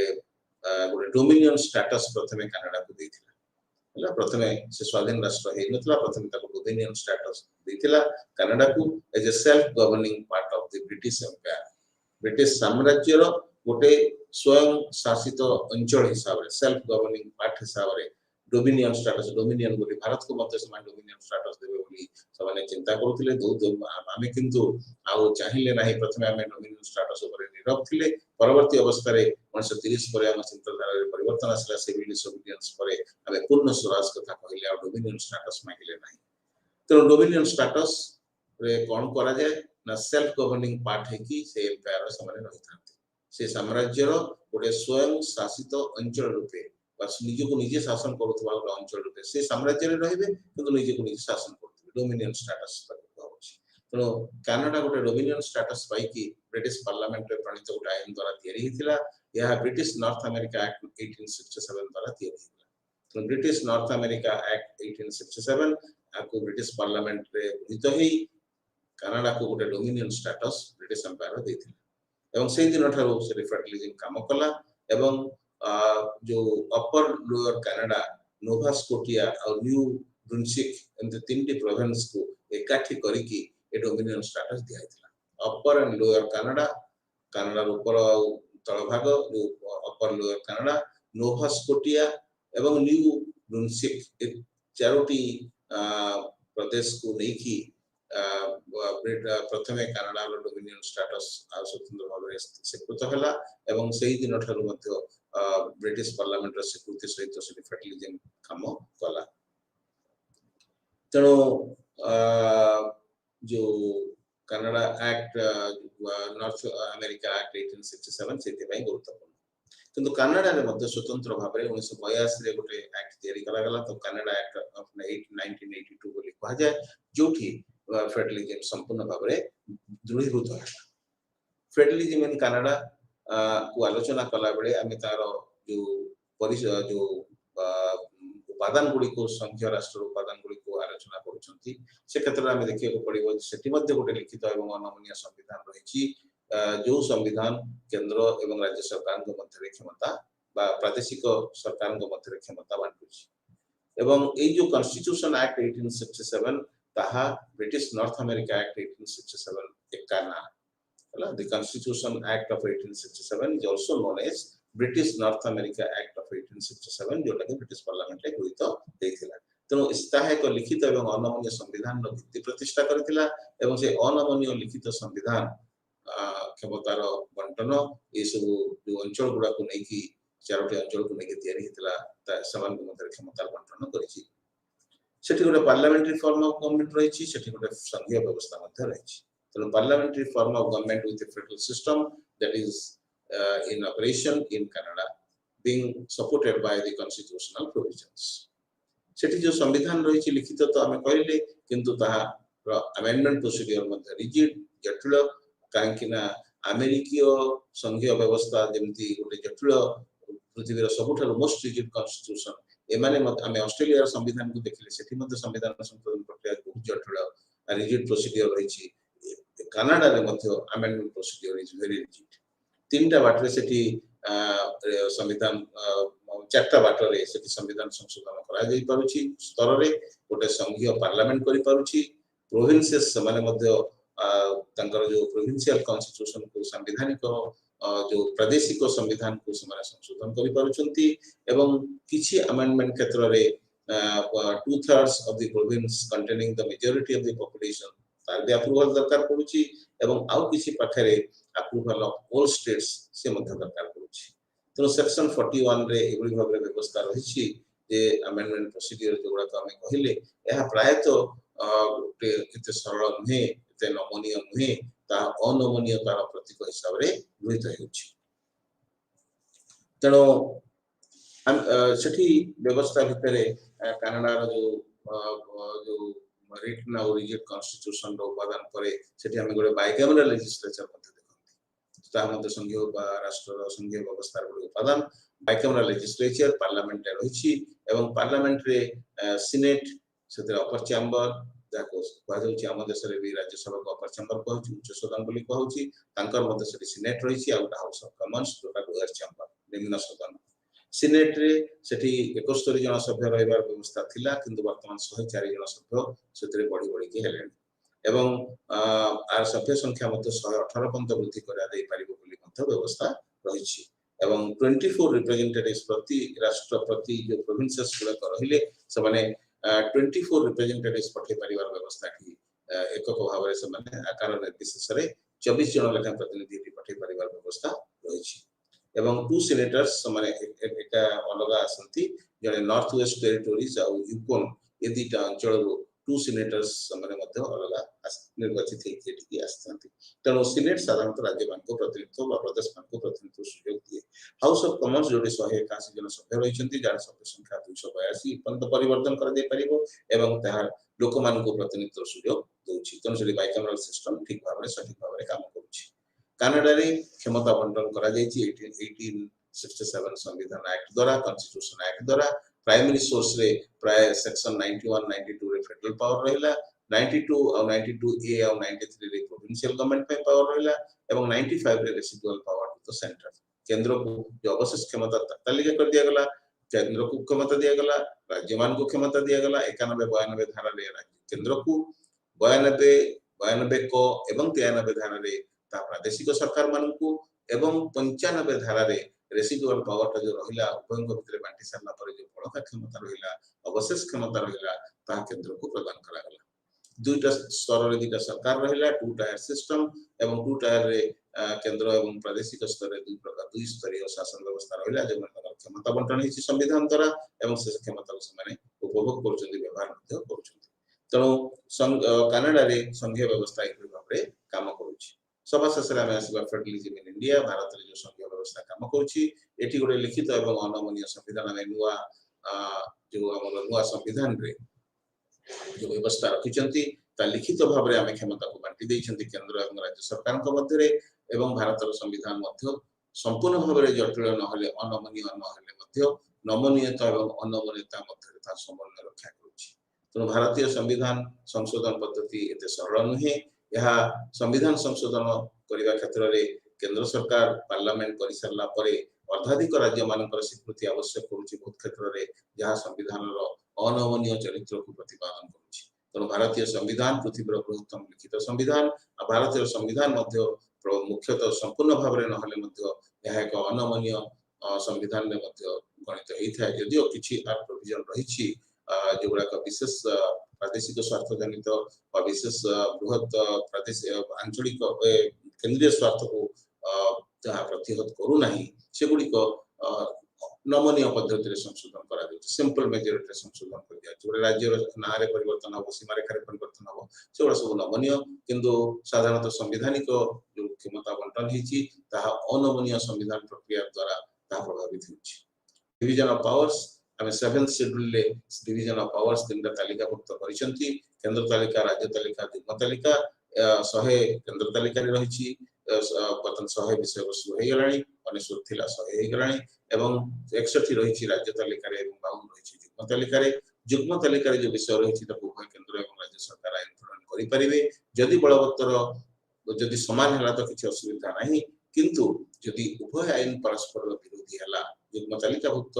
S1: गोटे डोमिनियन स्टेटस प्रथमे कनाडा को देथिला हला प्रथमे से स्वाधीन राष्ट्र हे नतला प्रथमे ताको डोमिनियन स्टेटस देथिला कनाडा को as a self governing part of the British empire British साम्राज्य रो गोटे स्वयं शासित अंचल हिसाब रे सेल्फ गवर्निंग पार्ट हिसाब रे डोमिनियन स्टेटस डोमिनियन बोली भारत को मध्य समान डोमिनियन स्टेटस देबे बोली सबने चिंता करथिले दो आमे किंतु आउ चाहिले नाही प्रथमे आमे डोमिनियन स्टेटस ऊपर नीरव थिले परवर्ती अवस्था रे 1930 परे हम चिंताधारा रे परिवर्तन आसला सिविल डिसोबीडियंस परे आमे पूर्ण स्वराज कथा कहले आ डोमिनियन स्टेटस मागिले नाही तो डोमिनियन स्टेटस रे कोन करा जाय ना सेल्फ गवर्निंग पार्ट है कि से एम्पायर सबने रहिथांती से साम्राज्य रो गोटे स्वयं शासित अंचल रूपे बस निजे को निजे शासन करूथबा अंचल रूपे से साम्राज्य रे रहबे किंतु निजे को निजे शासन करथबे डोमिनियन स्टेटस होछि तो कनाडा गोटे डोमिनियन स्टेटस पाई कि ब्रिटिश पार्लियामेंट रे प्रणीत गोटे आईन द्वारा तयारी हिथिला यह ब्रिटिश नॉर्थ अमेरिका एक्ट 1867 द्वारा तयारी हिथिला तो ब्रिटिश नॉर्थ अमेरिका एक्ट 1867 आको ब्रिटिश पार्लियामेंट रे गृहीत हेई कनाडा को गोटे डोमिनियन स्टेटस ब्रिटिश एम्पायर देथिला एवं से दिन ठारो से फेडरलिज्म काम कला एवं जो upper lower Canada Nova Scotia और न्यू ब्रुंसविक एंड तीनटी प्रोविंस को एकाठी करी कि ए डोमिनियन स्टेटस दिया था अपर एंड लोअर कनाडा कनाडा ऊपर तळ भाग जो upper lower Canada Nova Scotia एवं न्यू ब्रुंसविक ए चारोटी प्रदेश को लेकी प्रथमे कनाडा रो डोमिनियन स्टेटस स्वतंत्र भाव रे स्वीकृत हला एवं सेही दिन ठारू मध्य ब्रिटिश पार्लियामेंट रो स्वीकृति सहित से फेडरलिज्म काम कला तेणु जो Canada act north America Act 1867 सेति भाई गुरुत्वपूर्ण किंतु कनाडा रे मध्य स्वतंत्र भाव रे 1982 रे गोटे एक्ट तयारी करा गला तो कनाडा एक्ट ऑफ 1982 बोली कहा जाय जोठी फेडरलिज्म संपूर्ण भाव रे दृढ़ीभूत है फेडरलिज्म इन कनाडा को आलोचना कला बेले आमे तारो जो उपादान गुडी को संघीय राष्ट्र उपादान गुडी को आलोचना करूछंती से क्षेत्र में देखिए को पड़िबो सेठी मध्ये गोटे लिखित एवं अनमनीय संविधान रहिछि जो संविधान केंद्र एवं राज्य सरकार के मध्य क्षमता बा प्रादेशिक सरकार के मध्य क्षमता बांटुछि एवं ए जो कॉन्स्टिट्यूशन एक्ट 1867 ताहा ब्रिटिश नॉर्थ अमेरिका एक्ट 1867 एकाना हला the Constitution Act of 1867 is also known as British North America Act of 1867 जो लगे ब्रिटिश पार्लियामेंट रे गृहीत देथिला तेणु इस्ताहे को लिखित एवं अनमनीय संविधान रो भित्ति प्रतिष्ठा करथिला एवं से अनमनीय लिखित संविधान क्षमतार बंटन ए सब जो अंचल गुडा को नै कि चारोटी अंचल को नै कि तयारी हितला समान को मध्य क्षमतार बंटन करिछि सेठी गोटे पार्लियामेंट्री फॉर्म ऑफ गवर्नमेंट रहिछि सेठी गोटे संघीय व्यवस्था मध्य रहिछि तेणु parliamentary form of government with A federal system that is in operation in Canada being supported by the constitutional provisions सेठी जो संविधान रहिछि लिखित तो हमें कहले किंतु ताहा अमेंडमेंट प्रोसीजर मध्ये रिजिड जटिल कांकिना अमेरिकीय संघीय व्यवस्था जेमती गोटे जटिल पृथ्वीर सबुठार मोस्ट रिजिड कॉन्स्टिट्यूशन एमाने आमे ऑस्ट्रेलिया संविधान को देखले सेठी मध्ये संविधान संशोधन प्रक्रिया बहुत जटिल रिजिड प्रोसीजर रहिछि कनाडा रे मध्ये amendment procedure is very rigid तीनटा बाटरे सेठी संविधान चारटा बाटरे सेठी संविधान संशोधन करा जाई पारुछि स्तर रे गोटे संघीय पार्लियामेंट करि पारुछि प्रोविंसेस माने मध्य तांकर जो प्रोविंशियल कॉन्स्टिट्यूशन को संवैधानिक जो प्रादेशिक संविधान को समाने संशोधन करि पारुचंती एवं किछि अमेंडमेंट क्षेत्र रे 2/3 of the province containing the majority of the population तार भी अप्रूवल दरकार पड़ुची एवं आउ किछि पाखरे अप्रूवल ऑफ ऑल स्टेट्स से मध्य दरकार पड़ुची तो सेक्शन 41 रे एभली भाबरे व्यवस्था रहिछि जे अमेंडमेंट प्रोसीजर जोडा तो हमें कहिले एहा प्राय तो एते सरल नहे एते नमनीय नहे ता अनमनीयतार प्रतीक हिसाब रे गृहीत हेउछि तेनो सेठी व्यवस्था भितरे कनाडा जो रिटन और रिजिड कॉन्स्टिट्यूशन रो उपादान परे सेठी हम गोटे बाइकैमरल लेजिस्लेचर मध्ये देखंती ता मध्ये संघीय राष्ट्र संघीय व्यवस्था रो उपादान बाइकैमरल लेजिस्लेचर पार्लियामेंट रहिछि एवं पार्लियामेंट रे सीनेट सेते अपर चैम्बर जाको कहउछि हम देश रे भी राज्यसभा को अपर चैम्बर कहउछि उच्च सदन बोली कहउछि तांकर मध्ये सेठी सीनेट रहिछि आ हाउस ऑफ कॉमन्स जोटा लोअर चैम्बर निम्न सदन सीनेट रे सेठी 71 जन सभ्य रहिबार व्यवस्था थिला किंतु वर्तमान 104 जन सभ्य सेतरे बढ़ी के हेलेन एवं आर सभ्य संख्या मध्ये 118 पर्यंत वृद्धि करा दे पारिबो बोली मध्ये व्यवस्था रहिछि एवं 24 रिप्रेजेंटेटिव्स प्रति राष्ट्र प्रति जो प्रोविंसेस गुला रहिले से माने 24 रिप्रेजेंटेटिव्स पठे परिवार व्यवस्था की एकक भाबरे से माने आकार निर्विशेष रे 24 जन लेखा प्रतिनिधि पठे परिवार व्यवस्था रहिछि एवं 2 सेनेटर्स माने एका अलगा आसंती जने नॉर्थ वेस्ट टेरिटोरीज आ यूकोन ए दिटा अंचल रो 2 सेनेटर्स माने मध्ये अलगा निर्वाचित हेकी आसंती तनो सीनेट साधारणतः राज्यपाल को प्रतिनिधित्व व प्रदेश को प्रतिनिधित्व सुयोग दिए हाउस ऑफ कॉमन्स जोटे 181 जन सभ्य रहिसंती जार सभ्य संख्या 282 पर्यंत परिवर्तन कर दे परिबो एवं ताहार लोक मान को प्रतिनिधित्व सुयोग दोछि तनो से बाइकैमरल सिस्टम ठीक भाबरे सठिक भाबरे काम करूछि कनाडा रे क्षमता बंटन करा जायछि 1867 संविधान एक्ट द्वारा कॉन्स्टिट्यूशन एक्ट द्वारा प्राइमरी सोर्स रे प्राय सेक्शन 91 92 रे फेडरल पावर रहिला 92 और 92 ए और 93 रे प्रोविंशियल गवर्नमेंट पे पावर रहिला एवं 95 रे residual power to the centre केंद्र को जो अवशिष्ट क्षमता तालिका कर दिया गला केंद्र को क्षमता दिया गला राज्य मान को क्षमता दिया गला 91 92 धारा रे केंद्र को 92 को एवं 93 धारा रे ता प्रादेशिक सरकार मान को एवं 95 धारा रे रेसिडुअल पावर जो रहिला उभयंक भितरे बांटी सारला पर जो बड़का क्षमता रहिला अवशेष क्षमता रहिला ता केंद्र को प्रदान करा गला दुईटा स्तर रे दुईटा सरकार रहिला टू टायर सिस्टम एवं टू टायर रे केंद्र एवं प्रादेशिक स्तर रे दुई स्तरीय शासन व्यवस्था रहिला जे क्षमता बंटन हिची संविधान द्वारा एवं से क्षमता को समान उपभोग करछन्ती व्यवहार मध्ये करछन्ती तनो कनाडा रे संघीय व्यवस्था एक भाबरे काम करूछि सभा शेषे आमे आसीबा फेडरलिज्म इन इंडिया भारत रे जो संघीय व्यवस्था काम करूछि एठी गोटे लिखित एवं अनमनीय संविधान में नुआ जो हमर नुआ संविधान रे जो व्यवस्था रखिचंती ता लिखित भाबरे आमे क्षमता को बांटी दैछंती केंद्र एवं राज्य सरकार को मध्य रे एवं भारत रो संविधान मध्य संपूर्ण भाबरे जटिल न हले अनमनीय न हले मध्य नमनीयता एवं अनमनीयता मध्य ता समन्वय रक्षा करूछि तो भारतीय संविधान संशोधन पद्धति एते सरल नहे यह संविधान संशोधन करिवा क्षेत्र रे केंद्र सरकार पार्लियामेंट करि सरला परे अर्धाधिक राज्य मानकर स्वीकृति आवश्यक करूछि बहुत क्षेत्र रे जहां संविधान रो अनमनीय चरित्र को प्रतिपादन करूछि तो भारतीय संविधान पृथ्वीर बृहत्तम लिखित संविधान आ भारतीय संविधान मध्य मुख्यतः संपूर्ण भाबरे न हले मध्य यह एक अनमनीय संविधान में मध्य गणित हेइ था यदिओ किछि आर प्रोविजन रहिछि जोगुड़ा का विशेष प्रादेशिक स्वार्थ जनित और विशेष बृहत प्रादेशिक आंचलिक केंद्रीय स्वार्थ को जहाँ प्रतिहत करू नाही सेगुड़ी को नमनीय पद्धति रे संशोधन करा दे सिंपल मेजॉरिटी संशोधन कर दिया जोरे राज्य ना रे परिवर्तन हो सीमा रेखा रे परिवर्तन हो सेगुड़ा सब नमनीय किंतु साधारणतः संवैधानिक जो क्षमता बंटन हिची ता अनमनीय संविधान प्रक्रिया द्वारा ता प्रभावित हिची डिवीजन ऑफ पावर्स हमें 7th शेड्यूल ले डिवीजन ऑफ पावर्स तीनटा तालिका भुक्त करिसंती केंद्र तालिका राज्य तालिका युग्म तालिका 100 केंद्र तालिका रे रहिछि पतन 100 विषय वस्तु हे गलाणी 19 थिला 100 हे गलाणी एवं 61 रहिछि राज्य तालिका रे एवं 52 रहिछि युग्म तालिका रे जो विषय रहिछि त उभय केंद्र एवं राज्य सरकार आइन प्रणायन करि परिबे जदि बलवत्तर जदि समान हला तो किछि असुविधा नाही किंतु जदि उभय आइन परस्पर विरोधी हला युग्म तालिका भुक्त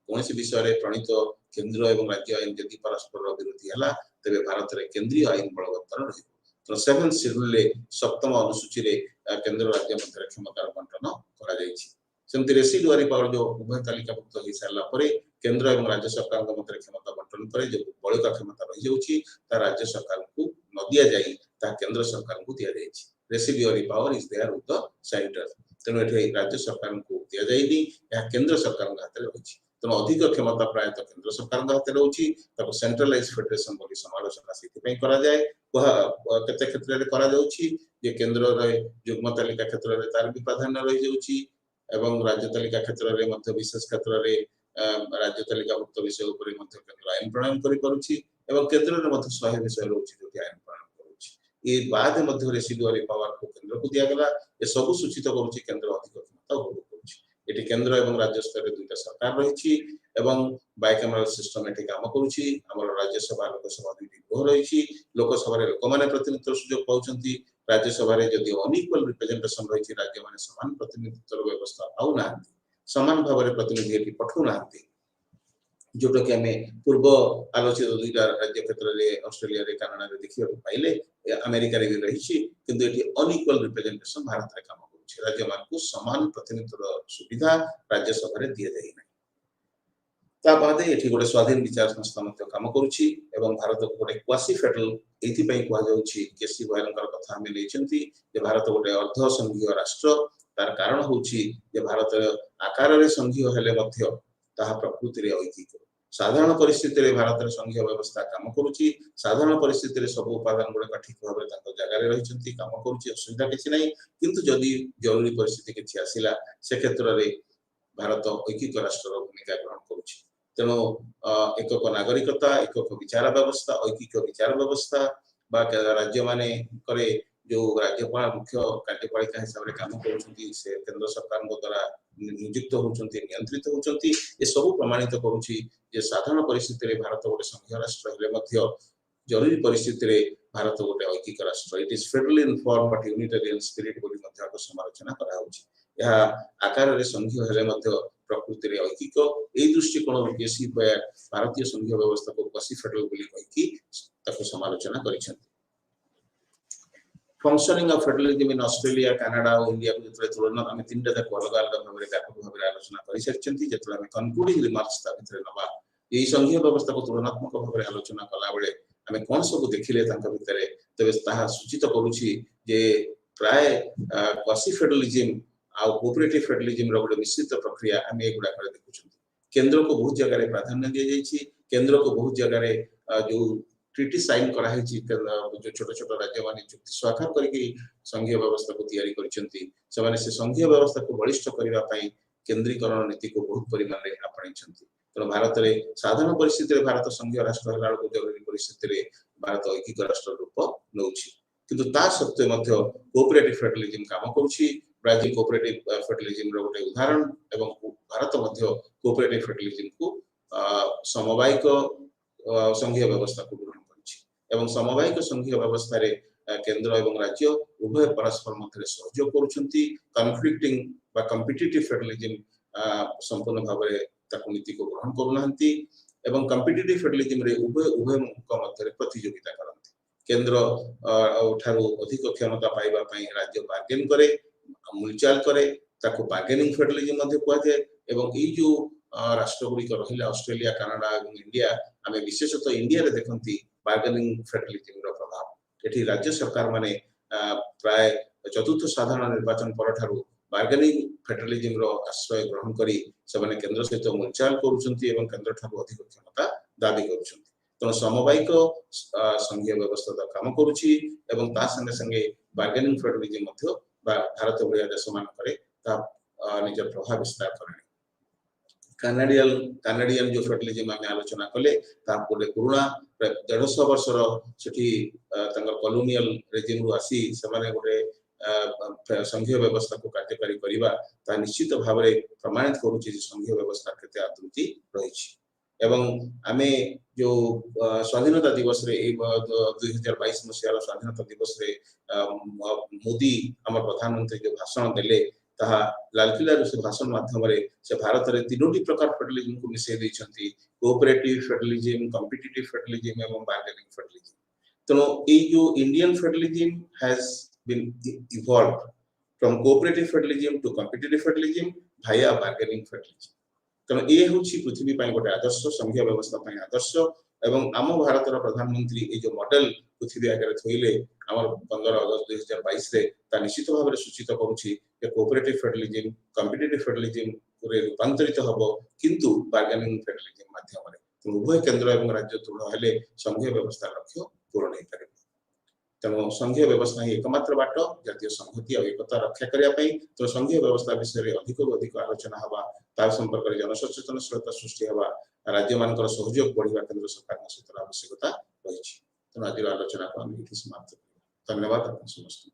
S1: कौन विषय प्रणीत केंद्र और राज्य आईन जदि परस्पर विरोधी है तेज भारत में केंद्रीय आईन बलवत्तर रही तो 7th शेड्यूल सप्तम अनुसूची केंद्र राज्य मध्य क्षमतार बंटन करमती रेसिडुआरी पावर जो उभय तालिकाभुक्त हो सारापर केंद्र और राज्य सरकार मध्य क्षमता बंटन पर जो बड़का क्षमता रही जाऊँगी राज्य सरकार को न दि जाए केंद्र सरकार को दि जाए residuary power is there with the centre तेणु ये राज्य सरकार को दि जाएगी केंद्र सरकार हाथ में रही तेणु अधिक क्षमता प्रायतः केंद्र सरकार हाथ में रही सेंट्रलाइज फेडरेशन बोली समालोचना से केते क्षेत्र में केंद्र युग्म तालिका क्षेत्र में तार भी प्राधान्य रही जाऊँगी एवं राज्य तालिका क्षेत्र में विशेष क्षेत्र में राज्य तालिकाभुक्त विषय उपर केंद्र आईन प्रणयन कर केंद्र में 100 विषय रोचे जो आईन प्रणयन ये बाद रेसिडुआरी पावर को केंद्र को दिगला ये सब सूचित करुच्ची केंद्र अधिक क्षमता उपभोग करुच्ची केंद्र और राज्य स्तर में दुईटा सरकार रही बायकैमराल सिस्टम ये काम करुच्ची राज्यसभा लोकसभा दुईटी गृह रही लोकसभा लोक मैंने प्रतिनिधित्व सुजोग पाँच राज्यसभा जदि अनइक्वल रिप्रेजेंटेशन रही राज्य मैंने समान प्रतिनिधित्व व्यवस्था पाऊना समान भाव में प्रतिनिधि पठाऊना जोटा कि आम पूर्व आलोचित दुईटा राज्य क्षेत्र में ऑस्ट्रेलिया कनाडा देखा पाइले अमेरिका भी रही किंतु अनइक्वल रिप्रेजेंटेशन भारत में काम कर राज्य मान को समान प्रतिनिधित्व सुविधा राज्यसभा दि जाए ना ये गोटे स्वाधीन विचार संस्था काम करुच्ची भारत को गोटे क्वासी फेडरल ये कहुच्छी केसी गोयल कथा आम नहीं भारत गोटे अर्ध संघीय राष्ट्र तार कारण हूँ भारत आकार में संघीय हेले प्रकृति में ऐकिक साधारण परिस्थिति में भारत में संघीय व्यवस्था काम करुच्ची साधारण परिस्थिति में सब उपादान गुड़ाक ठीक भाव में जगार रही काम करुच्ची असुविधा किसी ना किंतु जदि जरूरी परिस्थिति किसी आसला से क्षेत्र में भारत ऐकिक राष्ट्र भूमिका ग्रहण करुच्ची तेणु एकक नागरिकता एकक विचार व्यवस्था ऐकिक विचार व्यवस्था राज्य माने जो राज्यपाल मुख्य कार्यपालिका हिसाब से काम कर केंद्र सरकार द्वारा नियुक्त होती नियंत्रित होती ये सब प्रमाणित करुच्ची साधारण परिस्थिति में भारत गोटे संघीय राष्ट्र हेले जरूरी परिस्थिति में भारत गोटे ऐकिक राष्ट्र it is federal in form but Unitarian spirit बोली समालोचना करा आकार में संघीय हेले प्रकृति में ऐकिक यही दृष्टिकोण केसी भारतीय संघीय व्यवस्था को क्वासी फेडरल बोली समालोचना कर functioning of federalism in Australia Canada और इंडिया को जो तुलना आम तीन अलग अलग भाव में व्यापक भाव में आलोचना कर सारी जो आम कनक्लूडिंग रिमार्क्स भितर नवा यही संघीय व्यवस्था को तुलनात्मक भाव में आलोचना कला बेले आम कौन सब देखिले भितर तेज सूचित करुच्ची प्राय क्वासी फेडरलिज्म आ कोऑपरेटिव फेडरलिज्म गोटे मिश्रित प्रक्रिया आम ये गुड़ाक देखुं केंद्र को बहुत जगह प्राधान्य दि जाइए केंद्र को बहुत जगह जो ट्रिटी साइन कराई जो छोट छोट राज्य मान चुक्ति स्वाक्षर करके संघीय व्यवस्था को तैयारी कर संघीय व्यवस्था को बलिष्ठ करने केंद्रीकरण नीति को बहुत परिमाण में आपणी तेणु भारत में साधारण परिस्थिति में भारत संघीय राष्ट्र जरूरी परिस्थिति में भारत ऐकिक राष्ट्र रूप नौ किंतु ता सत्वे कोऑपरेटिव फेडरलिज्म काम करुच्ची ब्राजिल कोऑपरेटिव फेडरलिज्म गोटे उदाहरण एवं भारत कोऑपरेटिव फेडरलिज्म को समवायिक संघीय व्यवस्था को ग्रहण कर समवायिक संघीय व्यवस्था रे केंद्र एवं राज्य उभय परस्पर मध्य सहयोग कन्फ्लिक्टिंग बा कॉम्पिटिटिव फेडरलिज्म संपूर्ण भाव में नीति को ग्रहण करूना कॉम्पिटिटिव फेडरलिज्म रे उभय मध्य प्रतियोगिता करती केंद्र ठारू अधिक क्षमता पाइबा राज्य बार्गेन करे मुलचाल करे बार्गेनिंग फेडरलिज्म कहुए ये जो राष्ट्र गुड़िक रहा ऑस्ट्रेलिया कनाडा और इंडिया आम विशेषतः इंडिया रे देखती बार्गेनिंग फेडरलिज्म प्रभाव ये राज्य सरकार माने प्राय चतुर्थ साधारण निर्वाचन पर बार्गेनिंग फेडरलिज्म आश्रय ग्रहण करी से केंद्र सहित मुलचाल केंद्र ठारू अधिक क्षमता दाबी कर तेणु समवायिक संघीय व्यवस्था काम करुच्ची संगे संगे बार्गेनिंग फेडरलिज्म भारत भाया देश मानक निजर प्रभाव विस्तार करे कानाडियन जो फेडरलिज्म आम आलोचना कले गोटे पुराणा प्राय 150 वर्षर से कॉलोनियल रेजिम रु आसी से गोटे संघीय व्यवस्था को कार्यकारी करवा निश्चित भाव में प्रमाणित करुच्ची संघीय व्यवस्था केते आदृति रही आम जो स्वाधीनता दिवस रे 2022 मसीहार स्वाधीनता दिवस रे मोदी आम प्रधानमंत्री जो भाषण देले ताहा लालकिल्ला से भाषण माध्यम से भारत में 3टी प्रकार फेडरलिज्म को मिसई देइछंती कोऑपरेटिव फेडरलिज्म कॉम्पिटिटिव फेडरलिज्म एवं बार्गेनिंग फेडरलिज्म तेणु ये जो Indian federalism has been evolved from cooperative federalism to competitive federalism भाया बार्गेनिंग फेडरलिज्म तेणु ये हूँ पृथ्वी गोटे आदर्श संघीय व्यवस्था आदर्श एवं आम भारत प्रधानमंत्री ये जो मॉडल पृथ्वी आगे थोइले आम 15 अगस्त 2022 रे निश्चित भाव में सूचित करुच्ची कोऑपरेटिव फेडरलिज्म कॉम्पिटिटिव फेडरलिज्म रे रूपांतरित हबो किंतु बार्गेनिंग फेडरलिज्म माध्यम रे उभय केंद्र एवं राज्य दृढ़ हेले संघीय व्यवस्था लक्ष्य पूरण हो पारे तेणु संघीय व्यवस्था ही एकमात्र बाट जातीय संहति और एकता रक्षा करने तो संघीय व्यवस्था विषय में अधिक अधिक आलोचना हवा तार संपर्क में जनसचेतनशीलता सृष्टि हवा राज्य मान सहयोग बढ़िया केंद्र सरकार सहित आवश्यकता रही तेणु आज आलोचना को आम समाप्त धन्यवाद समस्त।